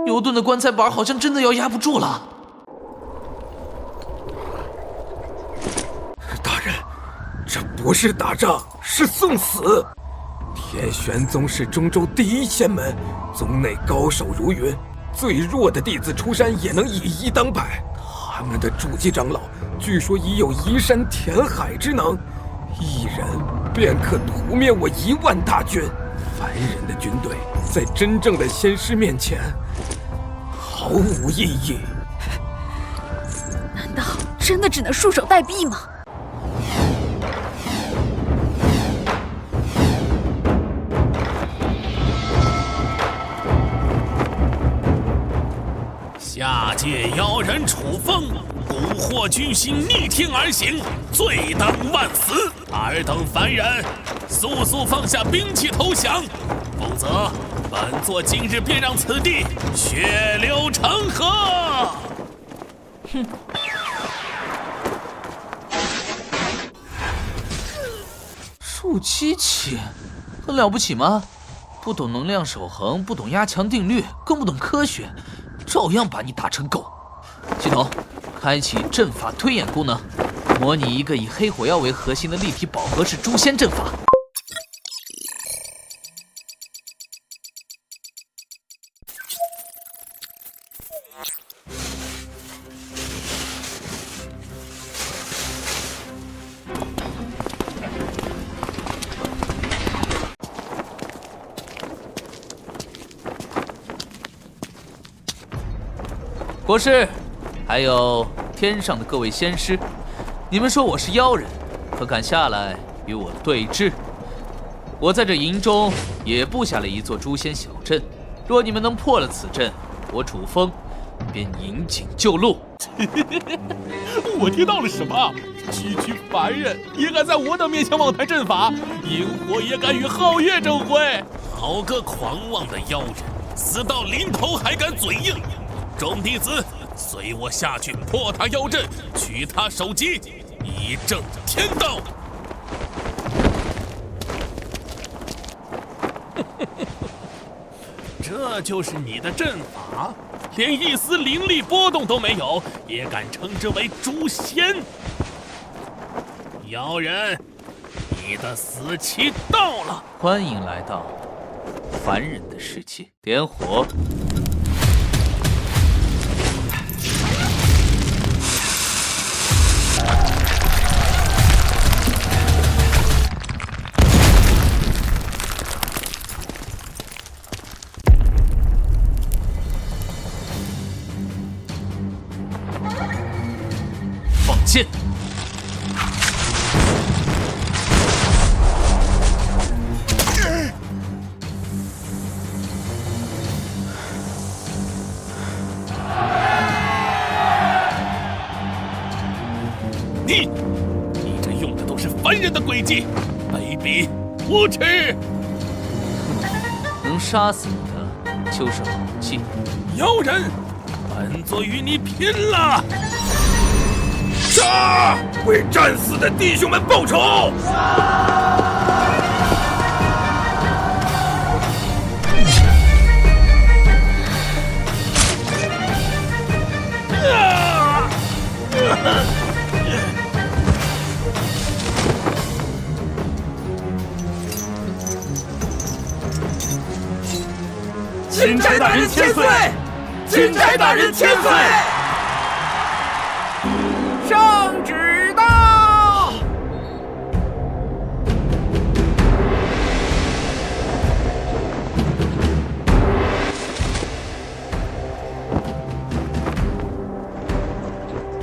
牛顿的棺材板好像真的要压不住了。大人，这不是打仗，是送死。天玄宗是中州第一仙门，宗内高手如云，最弱的弟子出山也能以一当百。他们的主祭长老据说已有移山填海之能，一人便可屠灭我1万大军。凡人的军队在真正的仙师面前毫无意义。难道真的只能束手待毙吗？下界借妖人楚风蛊惑军心，逆天而行，罪当万死。尔等凡人，速速放下兵器投降，否则本座今日便让此地血流成河！哼！树机器，很了不起吗？不懂能量守恒，不懂压强定律，更不懂科学，照样把你打成狗。系统，开启阵法推演功能，模拟一个以黑火药为核心的立体饱和式诛仙阵法。国师，还有天上的各位仙师，你们说我是妖人，可敢下来与我对峙？我在这营中也布下了一座诛仙小阵，若你们能破了此阵，我楚风便引颈就戮。我听到了什么？区区凡人也敢在我等面前妄谈阵法，萤火也敢与皓月争辉？好个狂妄的妖人，死到临头还敢嘴硬！众弟子，随我下去破他妖阵，取他首级，以正天道。这就是你的阵法，连一丝灵力波动都没有，也敢称之为诛仙？妖人，你的死期到了！欢迎来到凡人的世界，点火！放箭！你这用的都是凡人的诡计，卑鄙无耻！能杀死你的就是好计。妖人，本座与你拼了！杀！为战死的弟兄们报仇！钦差大人千岁！钦差大人千岁！圣旨到！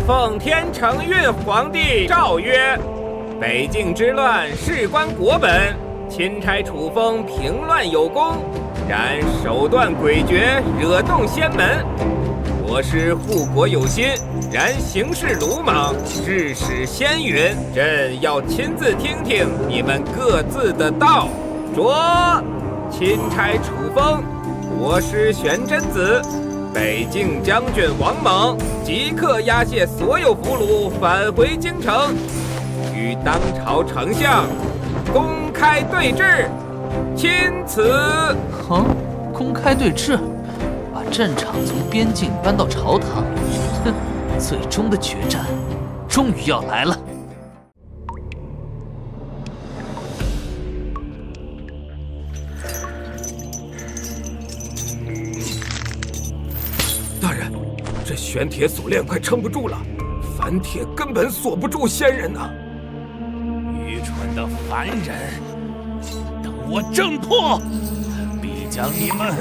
奉天承运皇帝诏曰：北境之乱事关国本，钦差楚风平乱有功，然手段诡谲，惹动仙门。国师护国有心，然行事鲁莽，致使仙云。朕要亲自听听你们各自的道。着，钦差楚风，国师玄真子，北境将军王猛，即刻押解所有俘虏返回京城，与当朝丞相公开对质。钦此。公开对峙，把战场从边境搬到朝堂，哼，最终的决战终于要来了。大人，这玄铁锁链快撑不住了，凡铁根本锁不住仙人呐！愚蠢的凡人，等我挣破，必将你们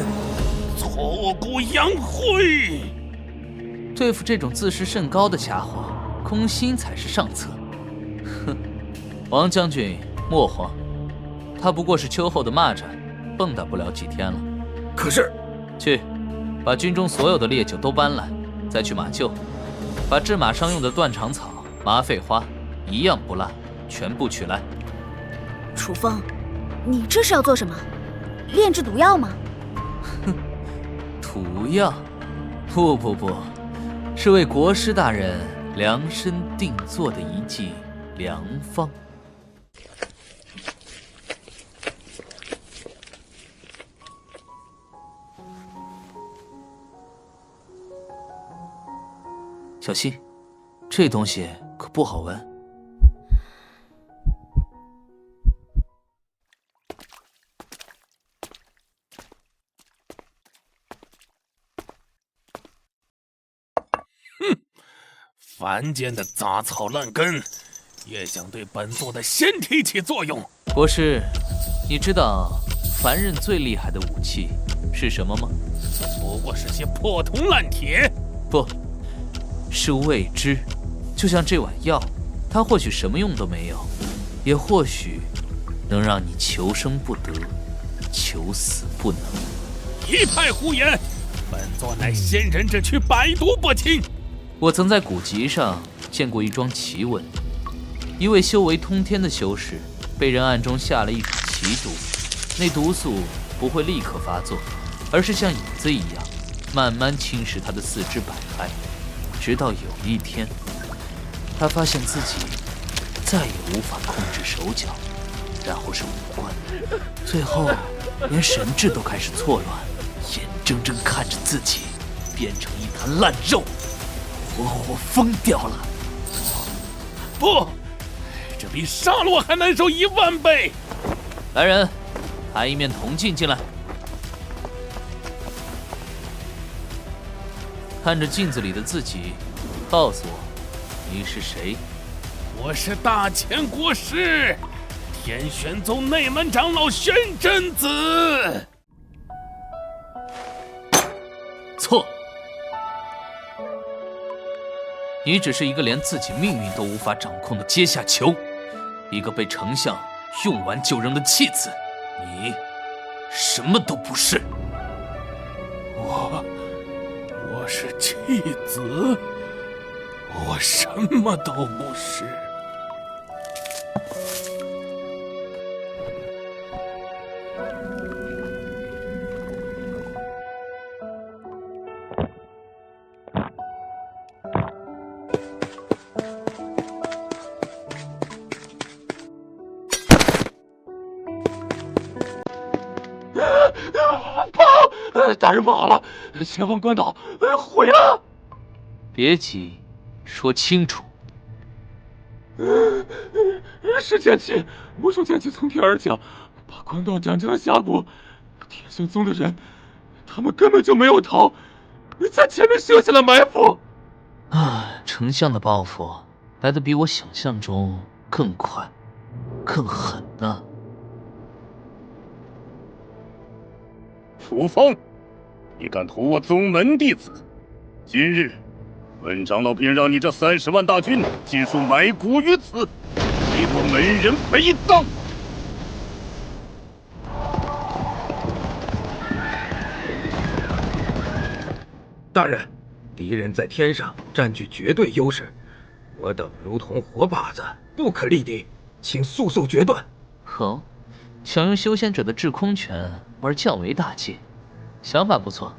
挫骨扬灰！对付这种自视甚高的家伙，空心才是上策。哼，王将军莫慌，他不过是秋后的蚂蚱，蹦跶不了几天了。可是，去，把军中所有的烈酒都搬来，再去马厩，把制马上用的断肠草、麻沸花一样不落，全部取来。楚风，你这是要做什么？炼制毒药吗？哼，毒药？不，是为国师大人量身定做的一剂良方。小心，这东西可不好闻。哼，凡间的杂草烂根，也想对本座的身体起作用。国师，你知道凡人最厉害的武器是什么吗？不过是些破铜烂铁。不。是未知，就像这碗药，它或许什么用都没有，也或许能让你求生不得，求死不能。一派胡言！本座乃仙人之躯，百毒不侵。我曾在古籍上见过一桩奇闻：一位修为通天的修士被人暗中下了一种奇毒，那毒素不会立刻发作，而是像影子一样，慢慢侵蚀他的四肢百骸。直到有一天，他发现自己再也无法控制手脚，然后是五官，最后连神智都开始错乱，眼睁睁看着自己变成一滩烂肉，活活疯掉了。不，这比杀了我还难受10000倍。来人，抬一面铜镜进来。看着镜子里的自己，告诉我，你是谁？我是大前国师，天玄宗内门长老玄真子。错，你只是一个连自己命运都无法掌控的阶下囚，一个被丞相用完就扔的弃子，你什么都不是。我是弃子，我什么都不是。大人不好了，前方关岛毁了！别急，说清楚。是剑气，无数剑气从天而降，把关岛斩成了峡谷。天玄宗的人，他们根本就没有逃，在前面设下了埋伏。丞相的报复来得比我想象中更快，更狠呢。楚风，你敢屠我宗门弟子！今日，本长老便让你这30万大军尽数埋骨于此，为我门人陪葬！大人，敌人在天上占据绝对优势，我等如同活靶子，不可力敌，请速速决断。哦，想用修仙者的制空权玩降维大技，想法不错，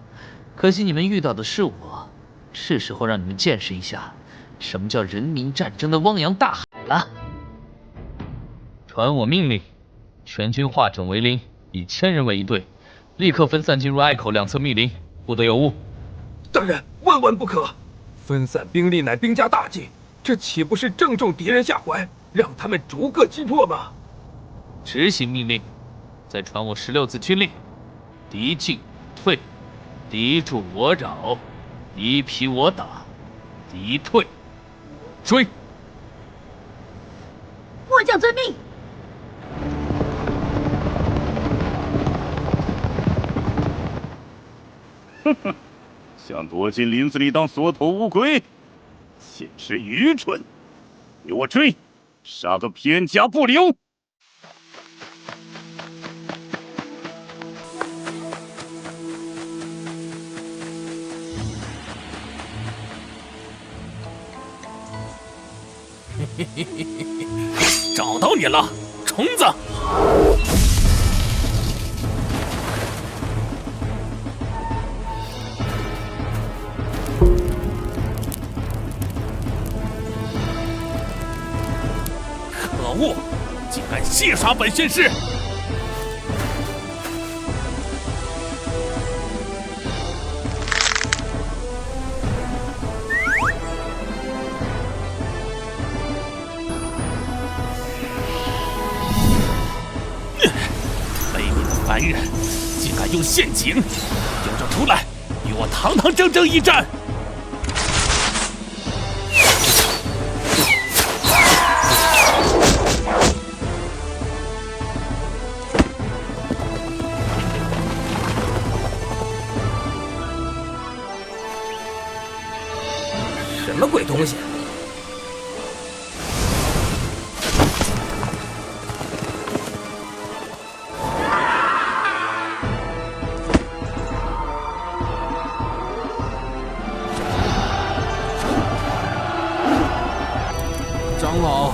可惜你们遇到的是我，是时候让你们见识一下什么叫人民战争的汪洋大海了。传我命令，全军化整为零，以1000人为一队，立刻分散进入隘口两侧密林，不得有误。大人，万万不可！分散兵力乃兵家大忌，这岂不是正中敌人下怀，让他们逐个击破吗？执行命令，再传我16字军令：敌进退，敌驻我扰，敌疲我打，敌退追。末将遵命。哼哼，想躲进林子里当缩头乌龟，简直愚蠢！给我追，杀个片甲不留！找到你了，虫子！可恶，竟敢戏耍本宣师！凡人竟敢用陷阱，有种出来，与我堂堂正正一战！什么鬼东西？长老，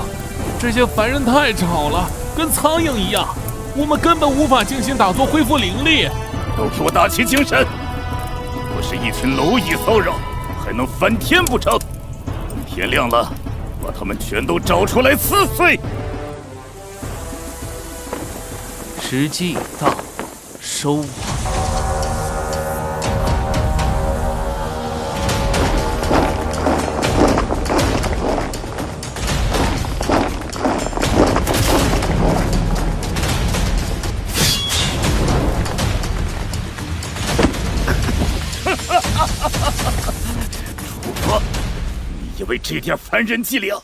这些凡人太吵了，跟苍蝇一样，我们根本无法静心打坐恢复灵力。都给我打起精神！不是一群蝼蚁骚扰，还能翻天不成？天亮了，把他们全都找出来撕碎！时机已到，收网。楚风，你以为这点凡人伎俩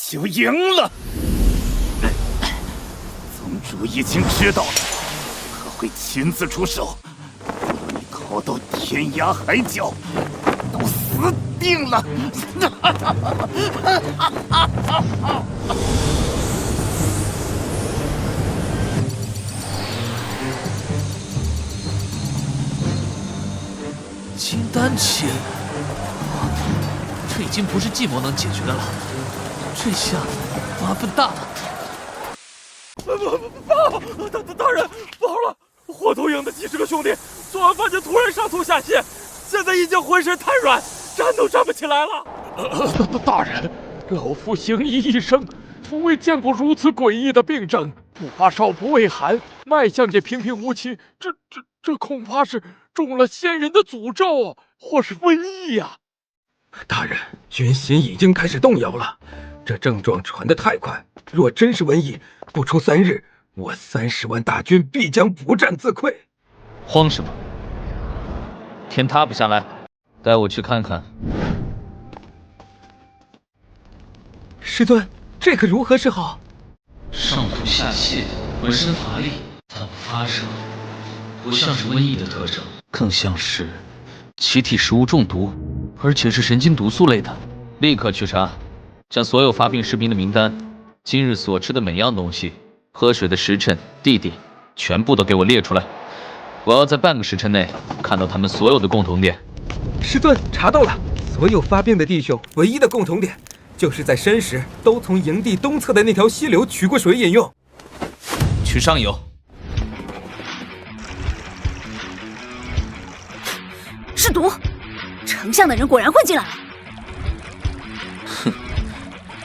就赢了？宗主已经知道了，他会亲自出手。你逃到天涯海角，都死定了！金丹期，这已经不是计谋能解决的了，这下麻烦大了。大人，不好了！火头营的几十个兄弟昨晚发现突然上吐下泻，现在已经浑身瘫软，站都站不起来了。大人，老夫行医一生，从未见过如此诡异的病症，不发烧不畏寒，脉象也平平无奇，这恐怕是中了仙人的诅咒，或是瘟疫呀！大人，军心已经开始动摇了，这症状传得太快，若真是瘟疫，不出3日，我30万大军必将不战自溃。慌什么？天塌不下来，带我去看看。师尊，这可如何是好？上吐下泻，浑身乏力，但不发热，不像是瘟疫的特征，更像是其体食物中毒，而且是神经毒素类的。立刻去查，将所有发病士兵的名单、今日所吃的每样东西、喝水的时辰、地点，全部都给我列出来。我要在半个时辰内看到他们所有的共同点。师尊，查到了，所有发病的弟兄唯一的共同点，就是在申时都从营地东侧的那条溪流取过水饮用。去上游。是毒！丞相的人果然混进来了。哼，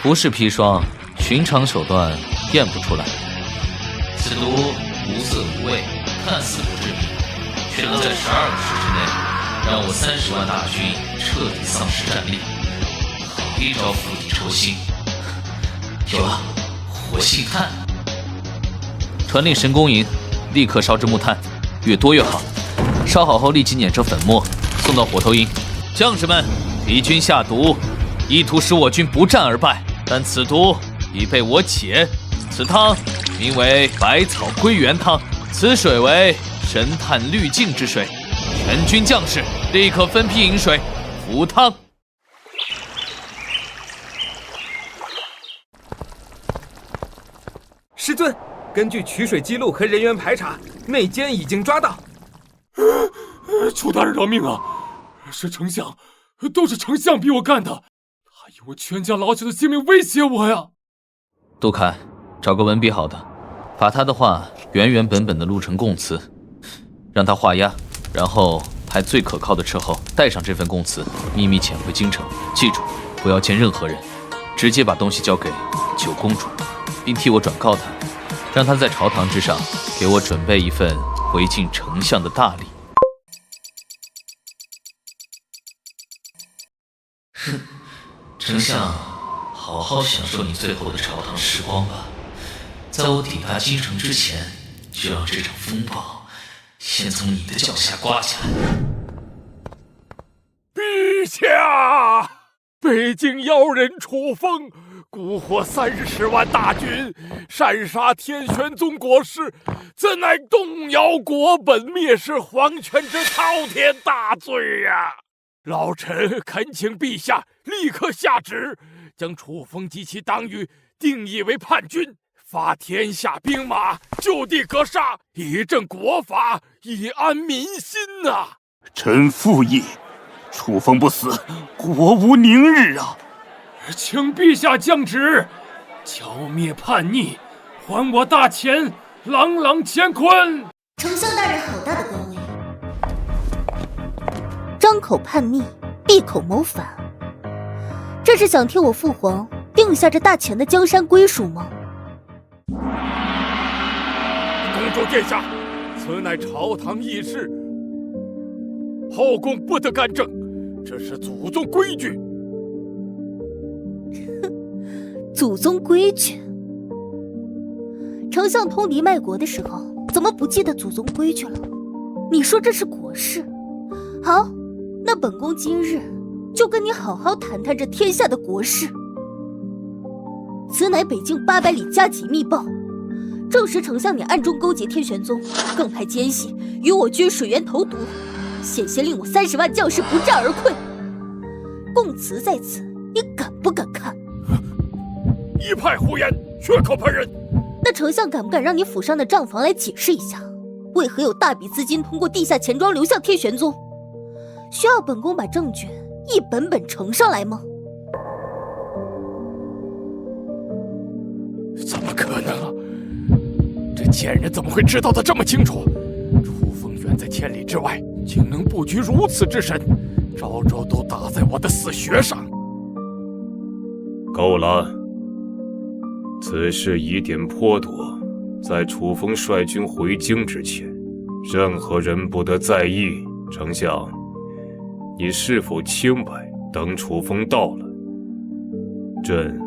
不是砒霜，寻常手段验不出来。此毒无色无味，看似不致命，却能在12个时辰内让我30万大军彻底丧失战力。好一招釜底抽薪！有了，活性炭！传令神功营，立刻烧制木炭，越多越好。烧好后立即碾成粉末，送到火头营。将士们，敌军下毒，意图使我军不战而败，但此毒已被我解。此汤名为百草归元汤，此水为神炭滤净之水。全军将士立刻分批饮水，服汤。师尊，根据取水记录和人员排查，内奸已经抓到。楚大人饶命啊！是丞相，都是丞相逼我干的。他我全家老小的性命威胁我呀！杜凯，找个文笔好的，把他的话原原本本的录成供词，让他画押，然后派最可靠的斥候带上这份供词，秘密潜回京城。记住，不要见任何人，直接把东西交给九公主，并替我转告她，让她在朝堂之上给我准备一份回敬丞相的大礼。哼，丞相，好好享受你最后的朝堂时光吧。在我抵达京城之前，就让这场风暴先从你的脚下刮起来。陛下，北京妖人楚风蛊惑30万大军，擅杀天玄宗国师，怎乃动摇国本、蔑视皇权之滔天大罪呀！老臣恳请陛下立刻下旨，将楚风及其党羽定义为叛军，发天下兵马，就地格杀，以正国法，以安民心啊！臣附议，楚风不死，国无宁日啊！请陛下降旨，剿灭叛逆，还我大秦朗朗乾坤。丞相大人好大的官威！张口叛逆，闭口谋反，这是想替我父皇定下这大秦的江山归属吗？公主殿下，此乃朝堂议事，后宫不得干政，这是祖宗规矩。祖宗规矩？丞相通敌卖国的时候，怎么不记得祖宗规矩了？你说这是国事，好，那本宫今日就跟你好好谈谈这天下的国事。此乃北境800里加急密报，证实丞相你暗中勾结天玄宗，更派奸细与我军水源投毒，险些令我30万将士不战而溃。供词在此，你敢不敢看？一派胡言，血口喷人！那丞相敢不敢让你府上的账房来解释一下，为何有大笔资金通过地下钱庄流向天玄宗？需要本宫把证据一本本呈上来吗？怎么可能啊！这贱人怎么会知道的这么清楚？楚风远在千里之外，竟能布局如此之深，招招都打在我的死穴上。够了！此事疑点颇多，在楚风率军回京之前，任何人不得在意。丞相，你是否清白？等楚风到了，朕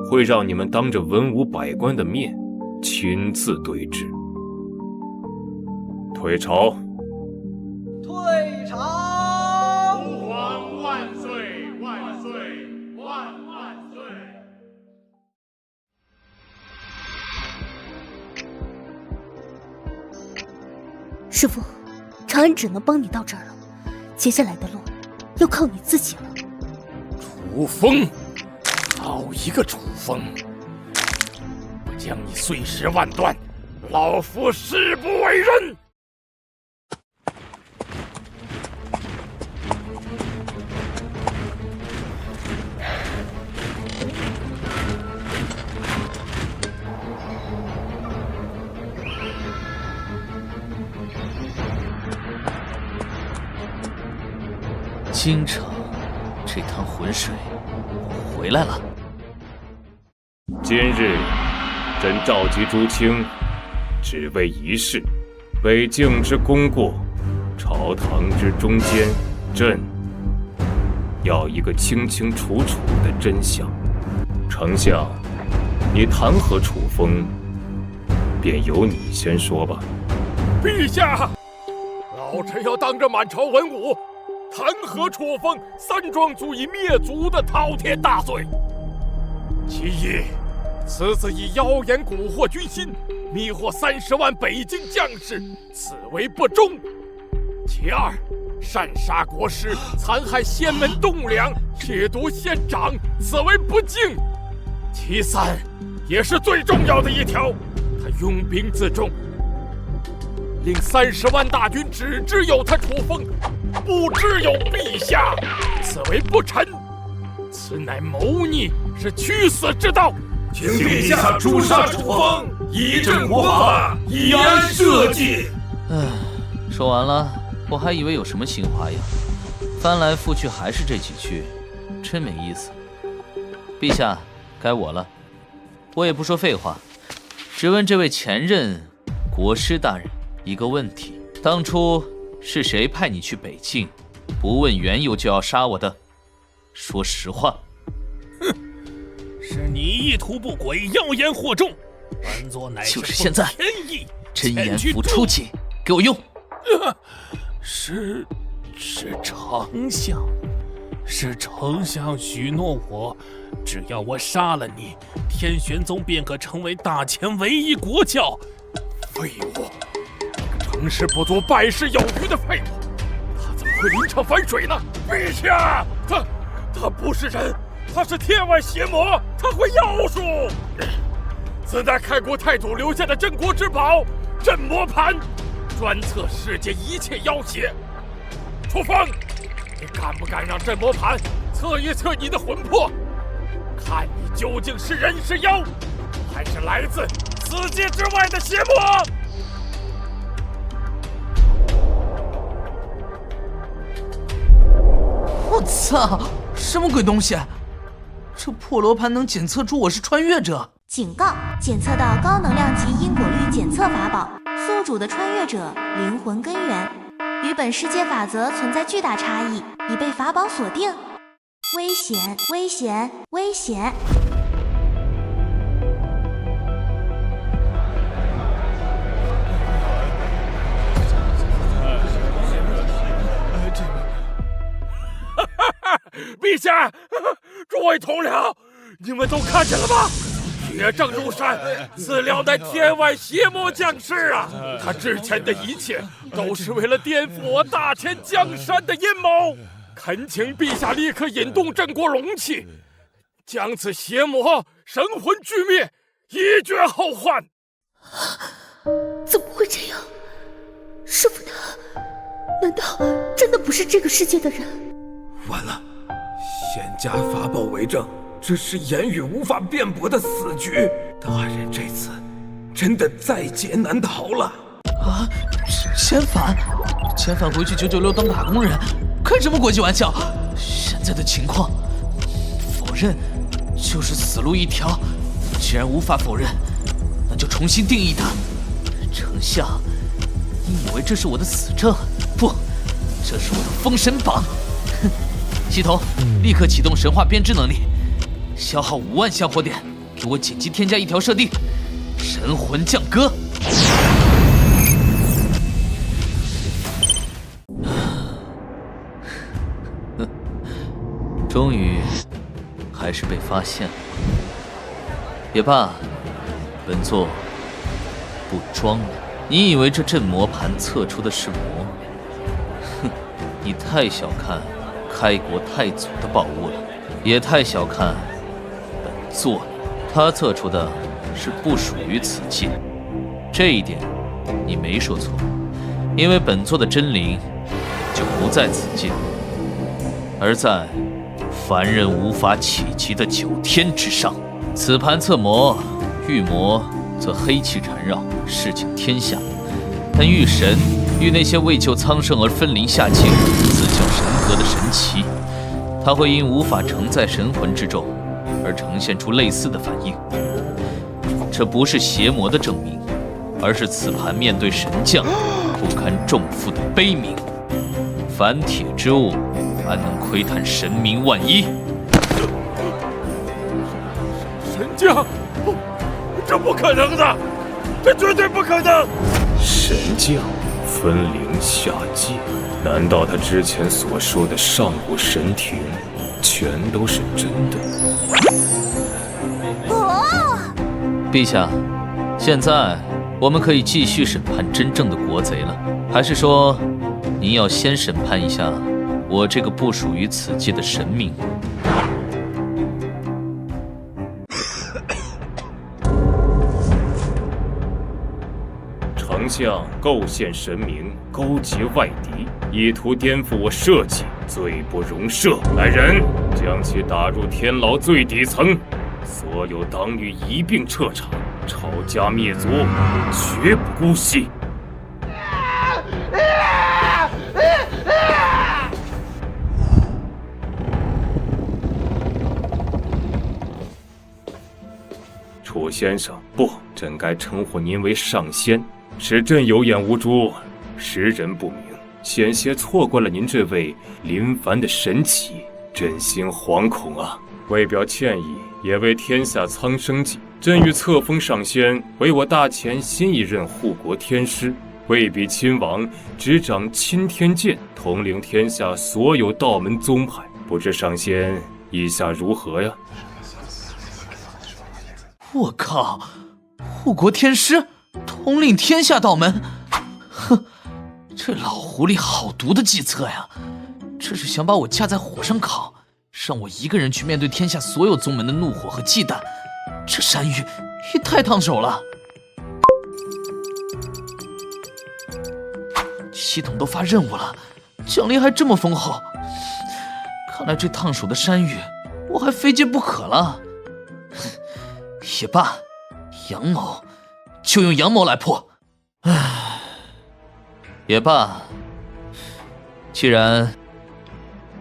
会让你们当着文武百官的面亲自对质。退朝！退朝！吾皇万岁万岁万万岁！师父，长安只能帮你到这儿了，接下来的路要靠你自己了。楚风，好一个楚风！不将你碎尸万段，老夫誓不为人！京城这滩浑水，我回来了。今日，朕召集诸卿，只为一事：北境之功过，朝堂之中间，朕要一个清清楚楚的真相。丞相，你弹劾楚风，便由你先说吧。陛下，老臣要当着满朝文武弹劾楚风3桩足以灭族的滔天大罪。其一，此子以妖言蛊惑军心，迷惑30万北京将士，此为不忠；其二，擅杀国师，残害仙门栋梁，亵渎县长，此为不敬；其三，也是最重要的一条，他拥兵自重，令30万大军只知有他楚风，不知有陛下，此为不臣；此此乃谋逆，是去死之道。请陛下诛杀楚风，以正国法，以安社稷。说完了，我还以为有什么新花样，翻来覆去还是这几句，真没意思。陛下，该我了，我也不说废话，只问这位前任国师大人一个问题：当初是谁派你去北境，不问缘由就要杀我的？说实话。是你意图不轨，妖言惑众，本座乃就是现在，天意真言符出境，给我用。是丞相，是丞相许诺我，只要我杀了你，天玄宗便可成为大前唯一国教。废物！这个成事不足败事有余的废物，他怎么会临场反水呢？陛下，他不是人，他是天外邪魔，他会妖术。自乃开国太祖留下的镇国之宝镇魔盘，专测世界一切妖邪。楚风，你敢不敢让镇魔盘测一测你的魂魄，看你究竟是人是妖，还是来自此界之外的邪魔？我操！什么鬼东西？这破罗盘能检测出我是穿越者？警告：检测到高能量级因果律检测法宝，宿主的穿越者灵魂根源与本世界法则存在巨大差异，已被法宝锁定。危险！危险！危险！陛下，诸位同僚，你们都看见了吧？铁证如山，此料乃天外邪魔降世啊！他之前的一切都是为了颠覆我大千江山的阴谋。恳请陛下立刻引动镇国龙气，将此邪魔神魂俱灭，以绝后患。怎么会这样？师父他难道真的不是这个世界的人？完了，仙家法宝为证，这是言语无法辩驳的死局。大人这次真的在劫难逃了啊！遣返回去996当打工人，开什么国际玩笑？现在的情况，否认就是死路一条。既然无法否认，那就重新定义它。丞相，你以为这是我的死证？不，这是我的封神榜。哼！系统立刻启动神话编织能力，消耗5万香火点，给我紧急添加一条设定：神魂降歌。终于还是被发现了，也罢，本座不装了。你以为这镇魔盘测出的是魔？哼，你太小看开国太祖的宝物了，也太小看本座了。他测出的是不属于此界，这一点你没说错，因为本座的真灵就不在此界，而在凡人无法企及的9天之上。此盘测魔，遇魔则黑气缠绕，示警天下。但遇神，遇那些为救苍生而分灵下界、自降神格的神奇，它会因无法承载神魂之重而呈现出类似的反应。这不是邪魔的证明，而是此盘面对神将不堪重负的悲鸣。凡铁之物，安能窥探神明万一？神将，这不可能的，这绝对不可能！神将分灵下界，难道他之前所说的上古神庭全都是真的？陛下，现在我们可以继续审判真正的国贼了，还是说您要先审判一下我这个不属于此界的神明？丞相构陷神明，勾结外敌，意图颠覆我社稷，罪不容赦。来人，将其打入天牢最底层，所有党羽一并彻查，抄家灭族，绝不姑息。楚先生，不，朕该称呼您为上仙。是朕有眼无珠，识人不明，险些错过了您这位临凡的神奇，朕心惶恐啊！为表歉意，也为天下苍生计，朕欲册封上仙为我大前新一任护国天师，位比亲王，执掌钦天剑，统领天下所有道门宗派。不知上仙意下如何呀？我靠！护国天师，统领天下道门，哼，这老狐狸好毒的计策呀！这是想把我架在火上烤，让我一个人去面对天下所有宗门的怒火和忌惮。这山芋也太烫手了。系统都发任务了，奖励还这么丰厚，看来这烫手的山芋我还非接不可了。也罢，阳谋就用阳谋来破。唉，也罢，既然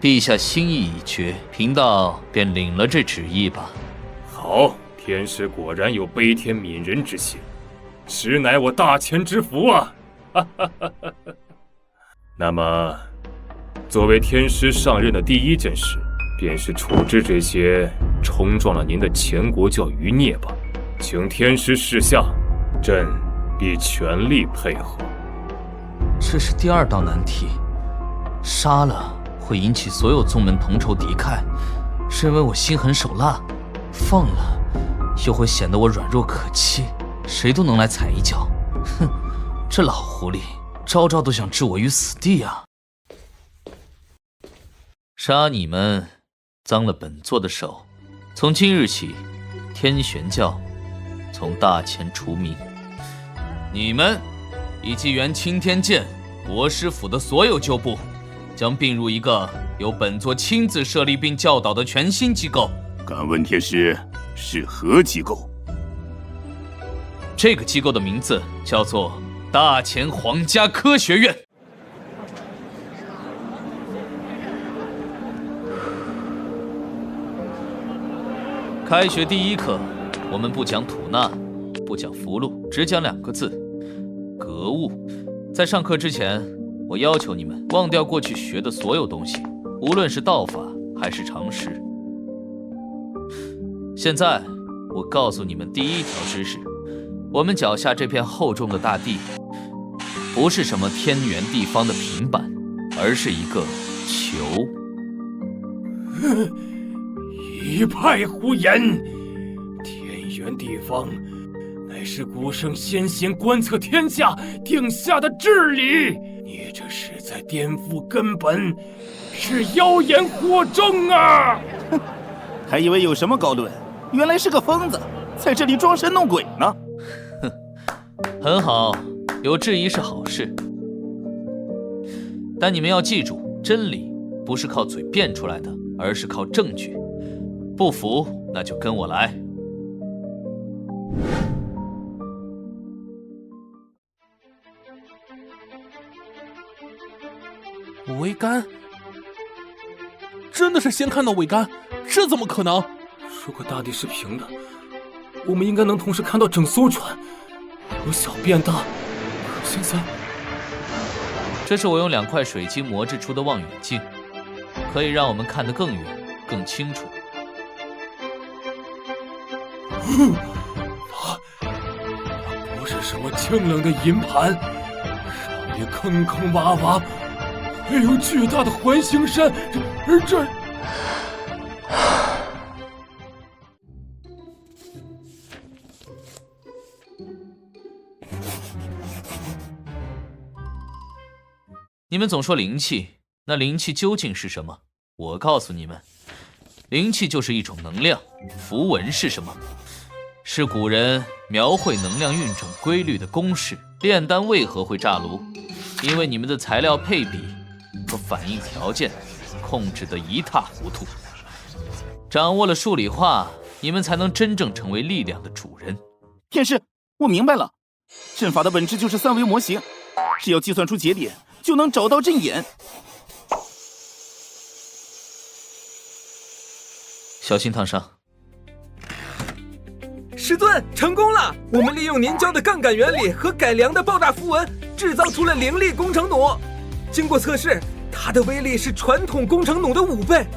陛下心意已决，贫道便领了这旨意吧。好，天师果然有悲天悯人之心，实乃我大前之福啊！哈哈哈哈。那么，作为天师上任的第一件事，便是处置这些冲撞了您的前国教余孽吧。请天师示下，朕必全力配合。这是第二道难题，杀了会引起所有宗门同仇敌忾，认为我心狠手辣；放了又会显得我软弱可欺，谁都能来踩一脚。哼，这老狐狸招招都想置我于死地啊！杀你们脏了本座的手，从今日起，天玄教从大前除名，你们以及原钦天剑国师府的所有旧部将并入一个由本座亲自设立并教导的全新机构。敢问天师是何机构？这个机构的名字叫做大前皇家科学院。开学第一课，我们不讲吐纳，不讲符箓，只讲2个字：格物。在上课之前，我要求你们忘掉过去学的所有东西，无论是道法还是常识。现在，我告诉你们第一条知识：我们脚下这片厚重的大地，不是什么天圆地方的平板，而是一个球。一派胡言！天圆地方乃是古圣先贤观测天下定下的治理，你这是在颠覆根本，是妖言惑众啊！哼，还以为有什么高论，原来是个疯子，在这里装神弄鬼呢。哼，很好，有质疑是好事，但你们要记住，真理不是靠嘴辩出来的，而是靠证据。不服，那就跟我来。桅杆，真的是先看到桅杆，这怎么可能？如果大地是平的，我们应该能同时看到整艘船，由小变大。可现在，这是我用2块水晶磨制出的望远镜，可以让我们看得更远、更清楚。那不是什么清冷的银盘，上面坑坑洼洼，还有巨大的环形山，这……你们总说灵气，那灵气究竟是什么？我告诉你们，灵气就是一种能量。符文是什么？是古人描绘能量运转规律的公式。炼丹为何会炸炉？因为你们的材料配比和反应条件控制得一塌糊涂。掌握了数理化，你们才能真正成为力量的主人。天师，我明白了，阵法的本质就是三维模型，只要计算出节点，就能找到阵眼。小心烫伤。师尊，成功了！我们利用凝胶的杠杆原理和改良的爆炸符文，制造出了灵力工程弩。经过测试，它的威力是传统工程弩的5倍。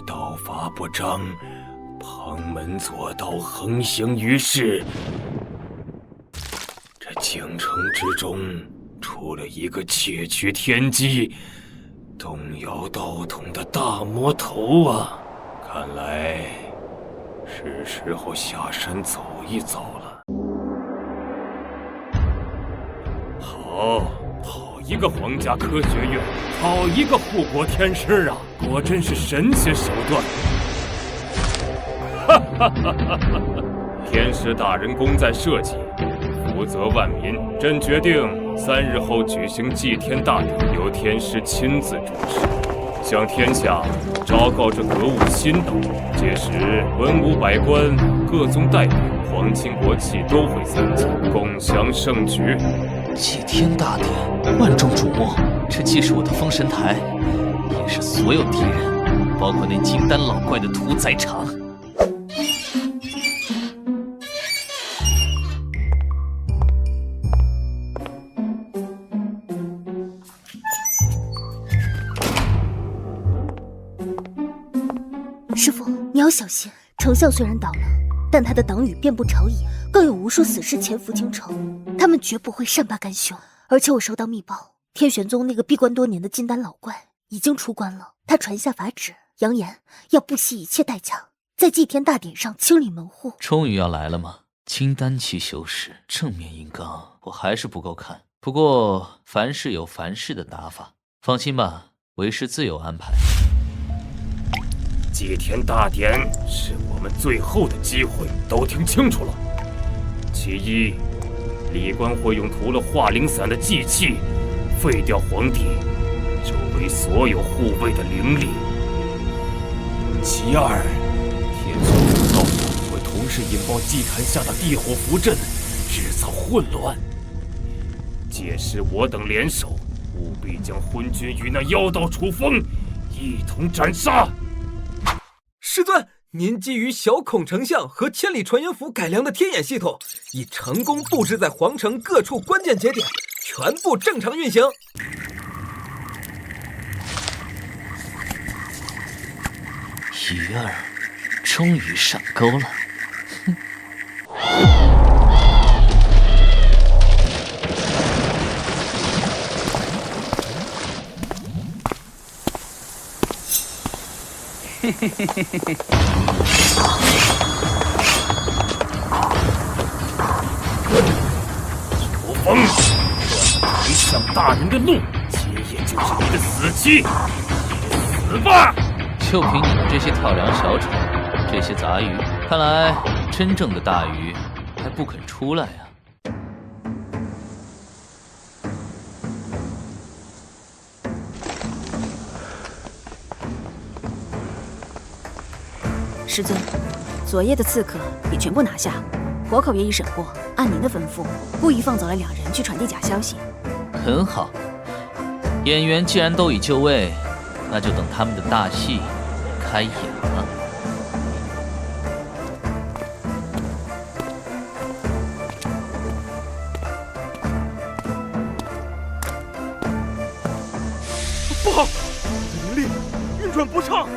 道法不彰，旁门左道，横行于世。这京城之中出了一个窃取天机、动摇道统的大魔头啊！看来是时候下山走一走了。好一个皇家科学院，好一个护国天师啊！果真是神奇手段。哈哈哈哈哈！天师大人功在社稷，福泽万民。朕决定3日后举行祭天大典，由天师亲自主持，向天下昭告这格物新道。届时文武百官、各宗代表、皇亲国戚都会参加，共襄盛举。祭天大典，万众瞩目，这既是我的封神台，也是所有敌人，包括那金丹老怪的屠宰场。师父，你要小心。丞相虽然倒了，但他的党羽遍布朝野，更有无数死士潜伏京城，他们绝不会善罢甘休。而且我收到密报，天玄宗那个闭关多年的金丹老怪已经出关了，他传下法旨，扬言要不惜一切代价，在祭天大典上清理门户。终于要来了吗？金丹期修士，正面硬刚，我还是不够看。不过凡事有凡事的打法，放心吧，为师自有安排。祭天大典是我们最后的机会，都听清楚了。其一，李官会用涂了化灵散的祭器，废掉皇帝周围所有护卫的灵力。其二，天玄宗道术会同时引爆祭坛下的地火符阵，制造混乱。届时我等联手，务必将昏君与那妖道楚风一同斩杀。师尊，您基于小孔丞相和千里传音符改良的天眼系统，已成功布置在皇城各处关键节点，全部正常运行。鱼儿终于上钩了。嘿嘿嘿嘿嘿嘿！楚风，断了丞相大人的路，今夜就是你的死期！死吧！就凭你们这些跳梁小丑，这些杂鱼，看来真正的大鱼还不肯出来呀。师尊，昨夜的刺客已全部拿下，活口也已审过，按您的吩咐，故意放走了2人去传递假消息。很好，演员既然都已就位，那就等他们的大戏开演了。不好，灵力运转不畅。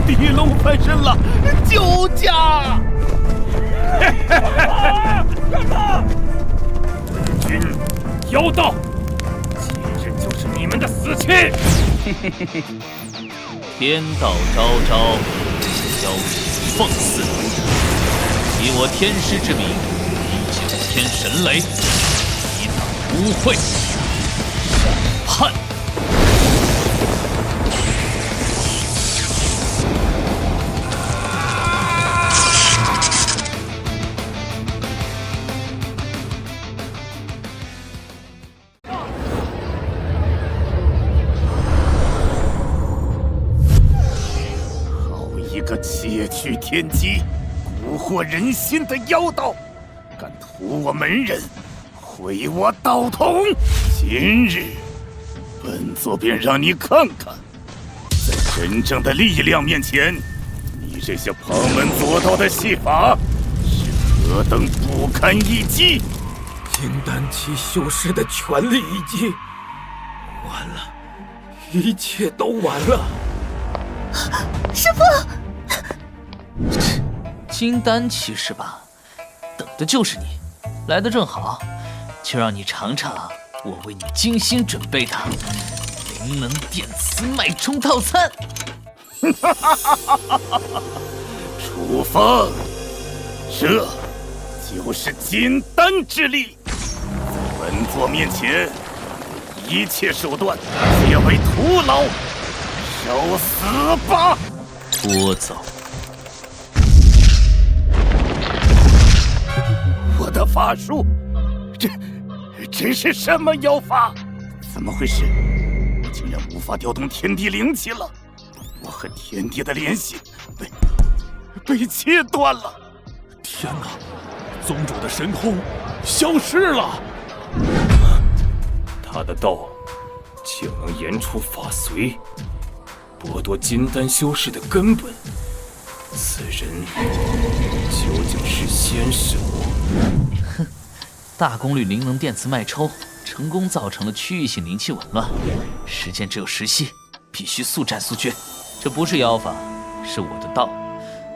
地龙翻身了，救驾！干嘛？昏君、妖道，今日就是你们的死期！天道昭昭，妖邪放肆！以我天师之名，九天神雷，一挡污秽，审判！一个窃取天机、蛊惑人心的妖道，敢屠我门人，毁我道统！今日，本座便让你看看，在真正的力量面前，你这些旁门左道的戏法是何等不堪一击！金丹期修士的全力一击，完了，一切都完了。师父。金丹期是吧？等的就是你，来得正好，就让你尝尝我为你精心准备的灵能电磁脉冲套餐。楚风，这就是金丹之力，在本座面前，一切手段皆为徒劳，受死吧！拖走。我的法术，这是什么妖法？怎么回事？我竟然无法调动天地灵气了！我和天地的联系被切断了！天哪！宗主的神通消失了！他的道竟能言出法随，剥夺金丹修士的根本。此人究竟是仙是魔？哼，大功率灵能电磁脉抽成功造成了区域性灵气紊乱，时间只有10息，必须速战速决。这不是妖法，是我的道，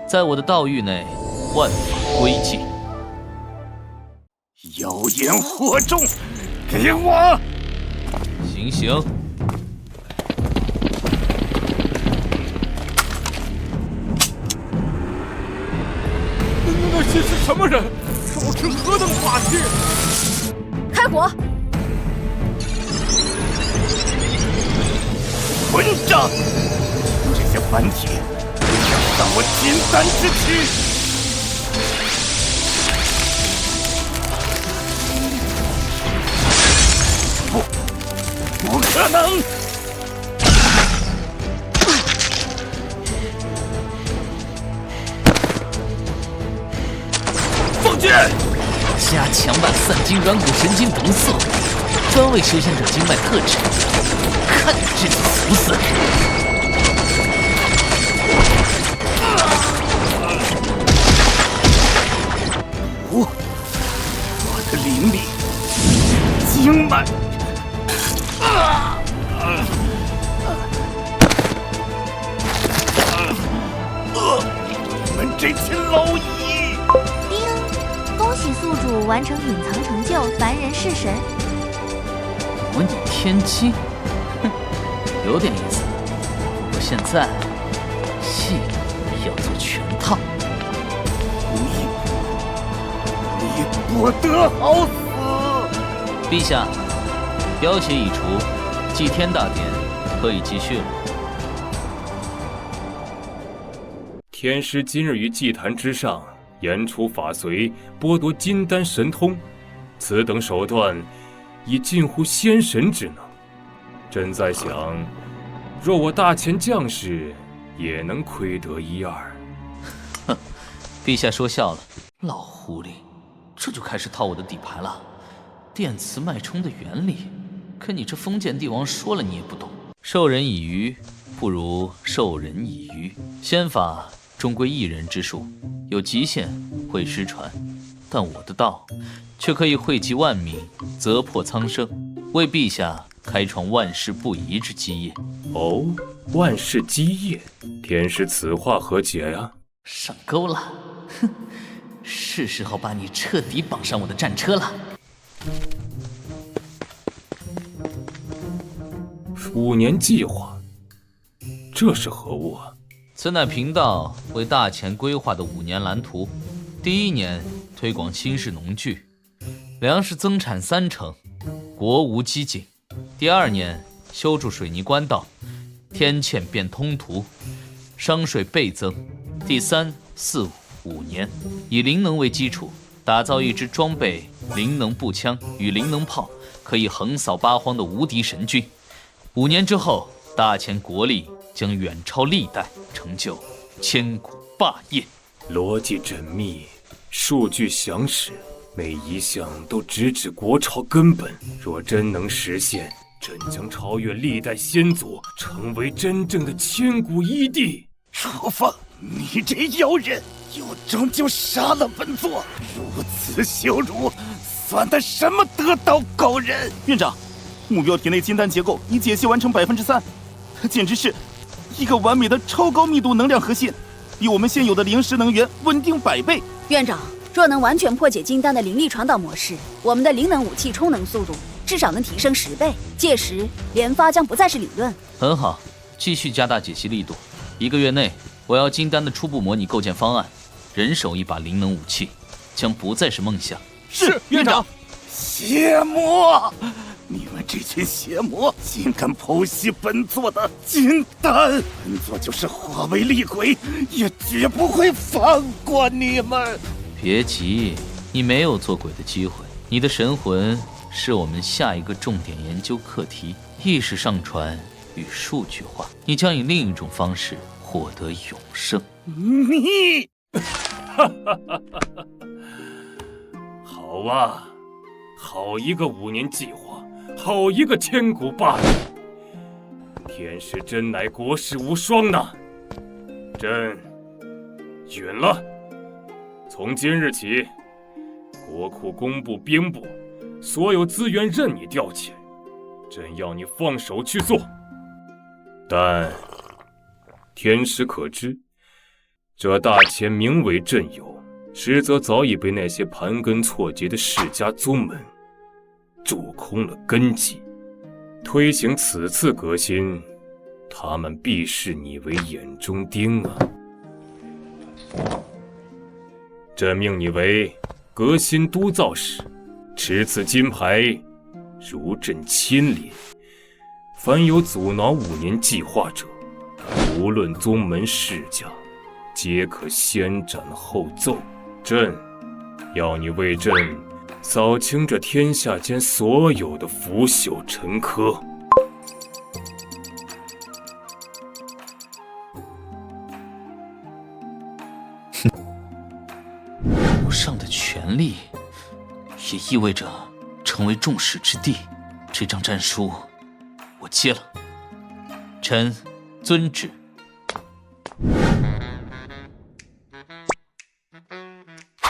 在我的道域内，万法归寂。妖言惑众，给我！行。那些是什么人？手持何等法器？开火！混账！这些凡体想伤我金丹之躯！不可能！放箭！加强版散精软骨神经毒素，专为修仙者经脉特制，看你这次死不死！我的灵力、经脉。你们这群蝼蚁！叮，恭喜宿主完成隐藏成就凡人弑神。模拟天机，哼，有点意思。不过现在戏要做全套。你不得好死！陛下，标协已除，祭天大典可以继续了。天师今日于祭坛之上言出法随，剥夺金丹神通，此等手段已近乎仙神之能。朕在想，若我大前将士也能窥得一二。哼，陛下说笑了，老狐狸，这就开始套我的底牌了。电磁脉冲的原理，跟你这封建帝王说了你也不懂。授人以鱼，不如授人以渔。仙法终归一人之术，有极限会失传，但我的道却可以惠及万民，泽破苍生，为陛下开创万世不移之基业。哦，万世基业，天师此话何解呀？上钩了，哼，是时候把你彻底绑上我的战车了。5年计划，这是何物啊？此乃贫道为大钱规划的5年蓝图。第1年推广新式农具，粮食增产30%，国无饥馑。第2年修筑水泥官道，天堑变通途，商税倍增。第3、4、5年以灵能为基础，打造一支装备灵能步枪与灵能炮可以横扫八荒的无敌神军。5年之后，大钱国力将远超历代，成就千古霸业。逻辑缜密，数据详实，每一项都直指国朝根本。若真能实现，朕将超越历代先祖，成为真正的千古一帝。楚风，你这妖人，又终究杀了本座，如此羞辱，算得什么得道高人？院长，目标体内金丹结构已解析完成3%，它简直是一个完美的超高密度能量核心，比我们现有的灵石能源稳定100倍。院长，若能完全破解金丹的灵力传导模式，我们的灵能武器充能速度至少能提升10倍，届时连发将不再是理论。很好，继续加大解析力度。1个月内，我要金丹的初步模拟构建方案，人手一把灵能武器，将不再是梦想。是院长。邪魔！你们这群邪魔，竟敢剖析本座的金丹！本座就是化为厉鬼，也绝不会放过你们！别急，你没有做鬼的机会。你的神魂是我们下一个重点研究课题，意识上传与数据化，你将以另一种方式获得永生。你，好啊，好一个5年计划，好一个千古霸业。天师真乃国士无双呐！朕允了。从今日起，国库、工部、兵部所有资源任你调遣，朕要你放手去做。但天师可知，这大钱名为朕有，实则早已被那些盘根错节的世家宗门蛀空了根基。推行此次革新，他们必视你为眼中钉啊！朕命你为革新督造使，持此金牌，如朕亲临。凡有阻挠5年计划者，无论宗门世家，皆可先斩后奏。朕要你为朕扫清这天下间所有的腐朽陈疴。无上的权力，也意味着成为众矢之的。这张战书，我接了。臣遵旨。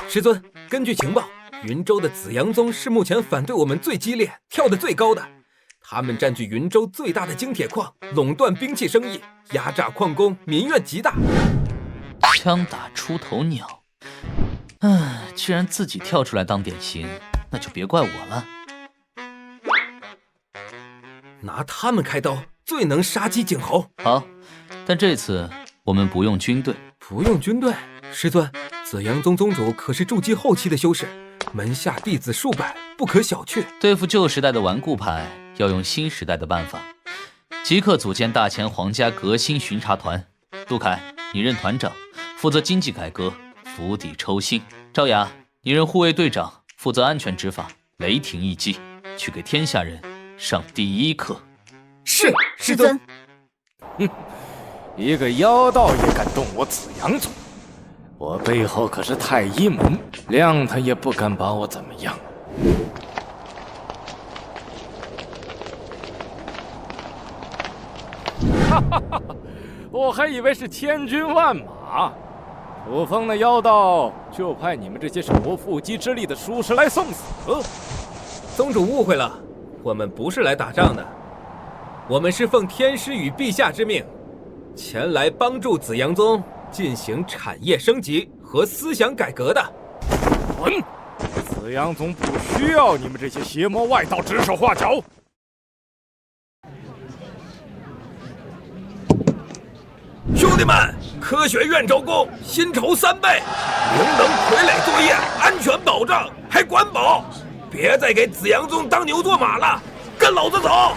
师尊，根据情报，云州的紫阳宗是目前反对我们最激烈、跳得最高的。他们占据云州最大的精铁矿，垄断兵器生意，压榨矿工，民怨极大。枪打出头鸟。既然自己跳出来当典型，那就别怪我了。拿他们开刀，最能杀鸡儆猴。好，但这次我们不用军队。不用军队？师尊，紫阳宗宗主可是筑基后期的修士，门下弟子数百，不可小觑。对付旧时代的顽固派，要用新时代的办法。即刻组建大钱皇家革新巡查团。杜凯，你任团长，负责经济改革，釜底抽薪。赵雅，你任护卫队长，负责安全执法，雷霆一击，去给天下人上第一课。是，师尊。一个妖道也敢动我紫阳宗，我背后可是太医门，谅他也不敢把我怎么样。哈哈哈！我还以为是千军万马，楚风那妖道就派你们这些手无缚鸡之力的术士来送死。宗主误会了，我们不是来打仗的，我们是奉天师与陛下之命，前来帮助紫阳宗进行产业升级和思想改革的。滚！紫阳宗不需要你们这些邪魔外道指手画脚。兄弟，弟们，科学院招工，薪酬3倍，灵能傀儡作业，安全保障，还管饱。别再给紫阳宗当牛做马了，跟老子走！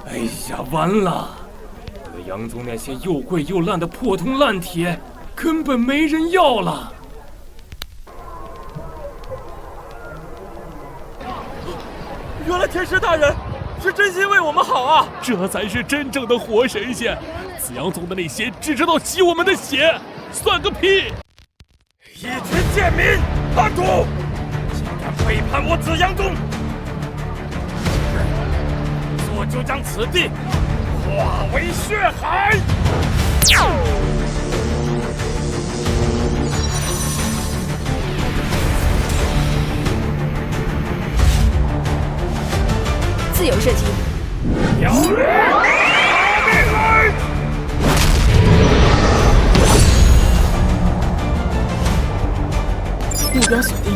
哎呀，完了！紫阳宗那些又贵又烂的破铜烂铁，根本没人要了。原来天师大人是真心为我们好啊！这才是真正的活神仙。紫阳宗的那些只知道吸我们的血，算个屁！一群贱民，叛徒，竟敢背叛我紫阳宗！我就将此地化为血海！自由射击。目标锁定，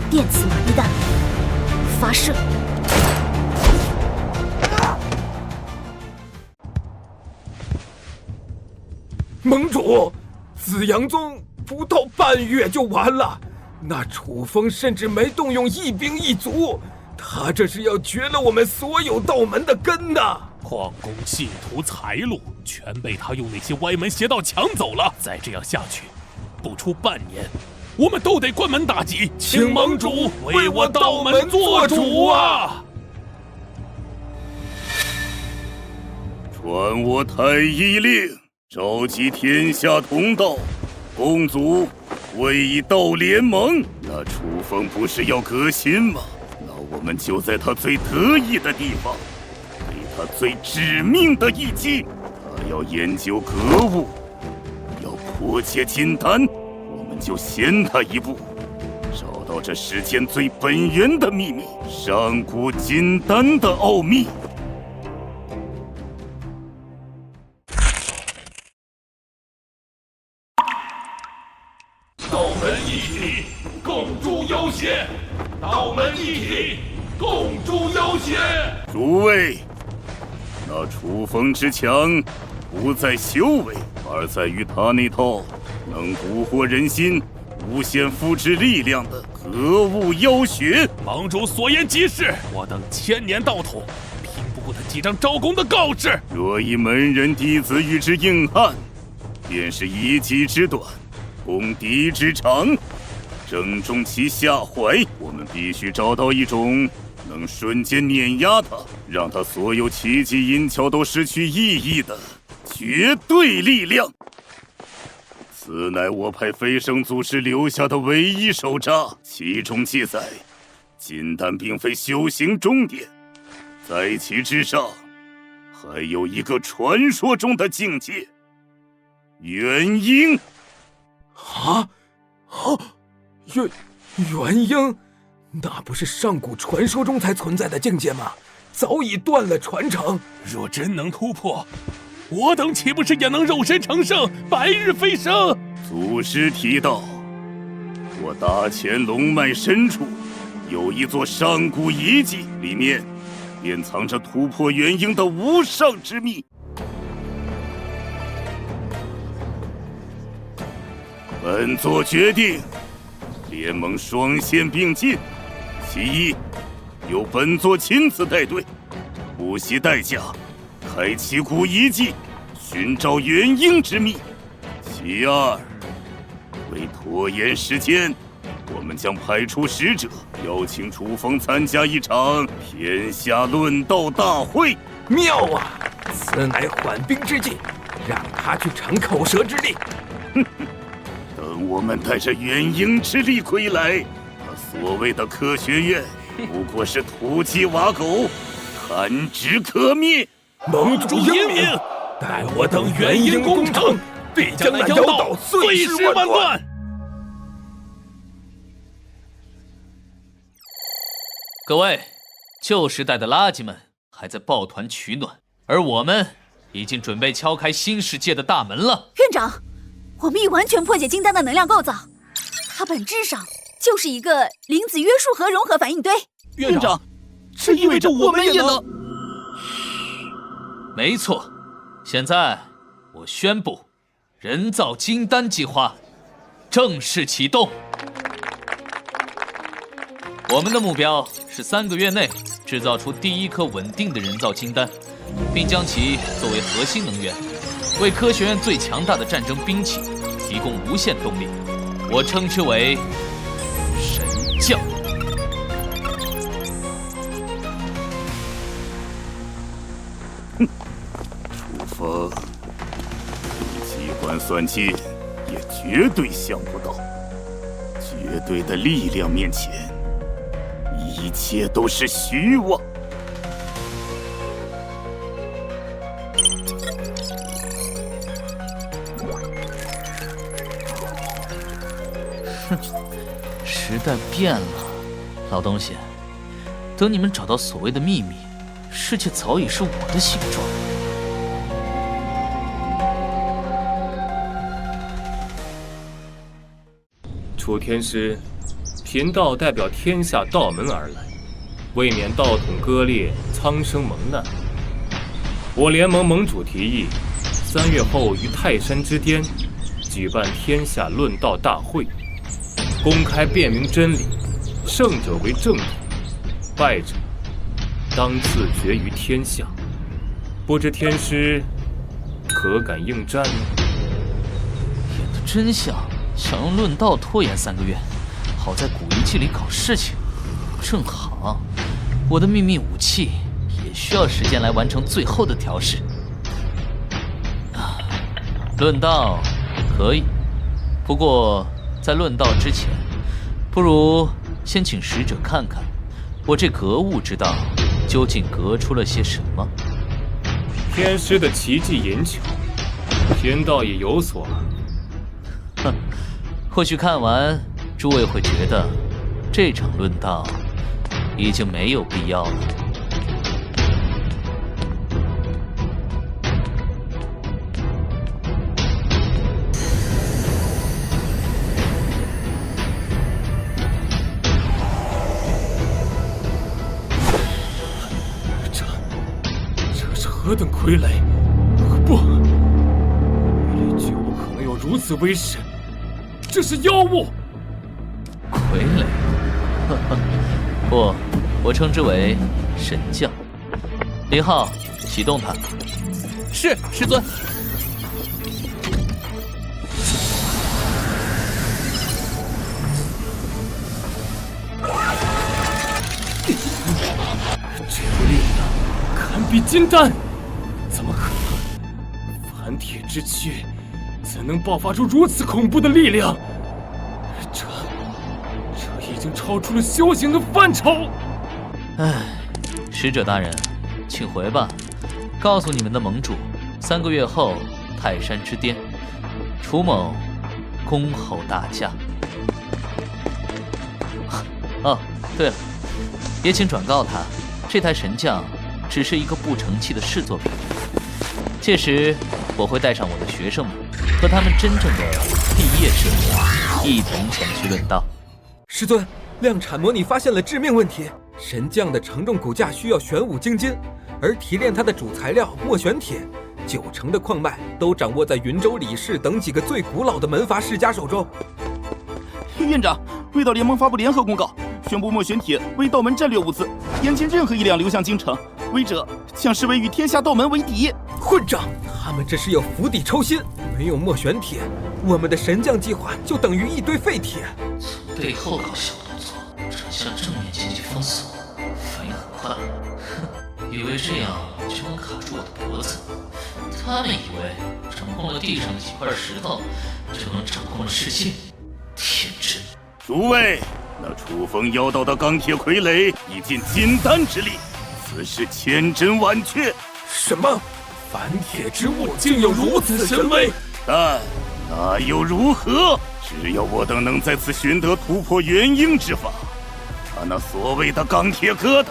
电磁麻痹弹，发射。盟主，紫阳宗不到半月就完了，那楚风甚至没动用一兵一卒，他这是要绝了我们所有道门的根呐！矿工、信徒、财路全被他用那些歪门邪道抢走了，再这样下去，不出半年，我们都得关门大吉，请盟主为我道门做主啊！传我太医令，召集天下同道，共组卫一道联盟。那楚风不是要革新吗？那我们就在他最得意的地方，给他最致命的一击。他要研究格物，要破解金丹，我们就先他一步，找到这世间最本源的秘密——上古金丹的奥秘。道门一体，共筑妖邪；道门一体，共筑妖邪。诸位，那楚风之强，不在修为，而在于他那套能蛊惑人心、无限复制力量的格物妖学。盟主所言极是，我等1000年道统，拼不过他几张招供的告示。若以门人弟子与之硬汉，便是一击之短，攻敌之长，正中其下怀。我们必须找到一种能瞬间碾压他，让他所有奇技淫巧都失去意义的绝对力量。此乃我派飞升祖师留下的唯一手札，其中记载，金丹并非修行终点，在其之上，还有一个传说中的境界——元婴。元婴，那不是上古传说中才存在的境界吗？早已断了传承。若真能突破，我等岂不是也能肉身成圣，白日飞升？祖师提到，我大乾龙脉深处有一座上古遗迹，里面便藏着突破元婴的无上之秘。本作决定，联盟双线并进。其一，由本作亲自带队，不惜代价开启古遗迹，寻找元婴之秘。其二，为拖延时间，我们将派出使者，邀请楚风参加一场天下论道大会。妙啊！此乃缓兵之计，让他去逞口舌之力。等我们带着元婴之力归来，他所谓的科学院不过是土鸡瓦狗，堪之可灭。盟主英明，待我等元婴攻城，必将那妖道碎尸万段。各位，旧时代的垃圾们还在抱团取暖，而我们已经准备敲开新世界的大门了。院长，我们已完全破解金丹的能量构造，它本质上就是一个灵子约束核融合反应堆。院长，这意味着我们也能……没错，现在我宣布，人造金丹计划正式启动。我们的目标是3个月内制造出第1颗稳定的人造金丹，并将其作为核心能源，为科学院最强大的战争兵器提供无限动力。我称之为神将。楚风，你机关算尽，也绝对想不到，绝对的力量面前，一切都是虚妄。时代变了，老东西，等你们找到所谓的秘密，世界早已是我的形状。楚天师，贫道代表天下道门而来，为免道统割裂，苍生蒙难，我联盟盟主提议，3月后于泰山之巅举办天下论道大会，公开辨明真理，胜者为正统，败者当自绝于天下。不知天师可敢应战呢？演得真像，想用论道拖延3个月，好在古遗迹里搞事情。正好，我的秘密武器也需要时间来完成最后的调试。论道可以，不过在论道之前，不如先请使者看看我这格物之道究竟格出了些什么。天师的奇技淫巧，贫道也有所哼，或许看完诸位会觉得这场论道已经没有必要了。这是何等傀儡！不，傀儡绝不可能有如此威势，这是妖物！傀儡？呵呵，不，我称之为神将。林浩，启动它。是，师尊。这股力量堪比金丹，怎么可能？凡铁之躯怎能爆发出如此恐怖的力量？这已经超出了修行的范畴。唉，使者大人，请回吧，告诉你们的盟主，3个月后泰山之巅，楚某恭候大驾。哦，对了，也请转告他，这台神将只是一个不成器的试作品。届时我会带上我的学生们和他们真正的毕业生一同前去论道。师尊，量产模拟发现了致命问题，神将的承重骨架需要玄武精金，而提炼它的主材料墨玄铁，90%的矿脉都掌握在云州李氏等几个最古老的门阀世家手中。院长，卫道联盟发布联合公告，宣布墨玄铁为道门战略物资，眼前任何一辆流向京城，违者将视为与天下道门为敌。混账！他们这是要釜底抽薪，没有墨玄铁，我们的神将计划就等于一堆废铁。从背后搞小动作，转向正面进行封锁，反应很快。哼，以为这样就能卡住我的脖子？他们以为掌控了地上的几块石头，就能掌控了世界？天真！诸位，那楚风妖道的钢铁傀儡已尽金丹之力，此事千真万确。什么？凡铁之物竟有如此神威？但那又如何？只要我等能在此寻得突破元婴之法，他那所谓的钢铁疙瘩，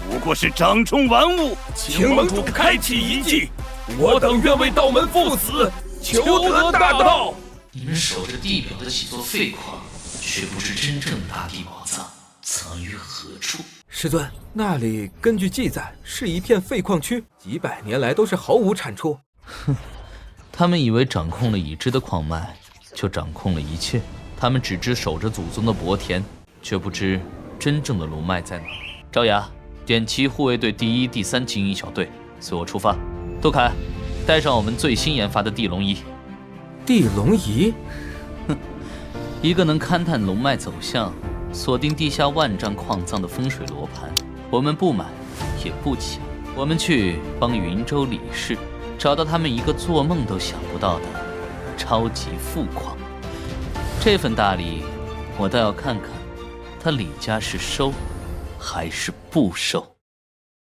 不过是掌中玩物。请盟主开启遗迹，我等愿为道门赴死，求得大道。你们守着地表的几座废矿，却不知真正的大地宝藏藏于何处。师尊，那里根据记载是一片废矿区，几百年来都是毫无产出。哼，他们以为掌控了已知的矿脉，就掌控了一切。他们只知守着祖宗的薄田，却不知真正的龙脉在哪。赵雅，点齐护卫队第1、第3精英小队，随我出发。杜凯，带上我们最新研发的地龙仪。地龙仪？哼，一个能勘探龙脉走向、锁定地下万丈矿藏的风水罗盘。我们不买，也不抢。我们去帮云州李氏找到他们一个做梦都想不到的超级富矿。这份大礼，我倒要看看他李家是收还是不收。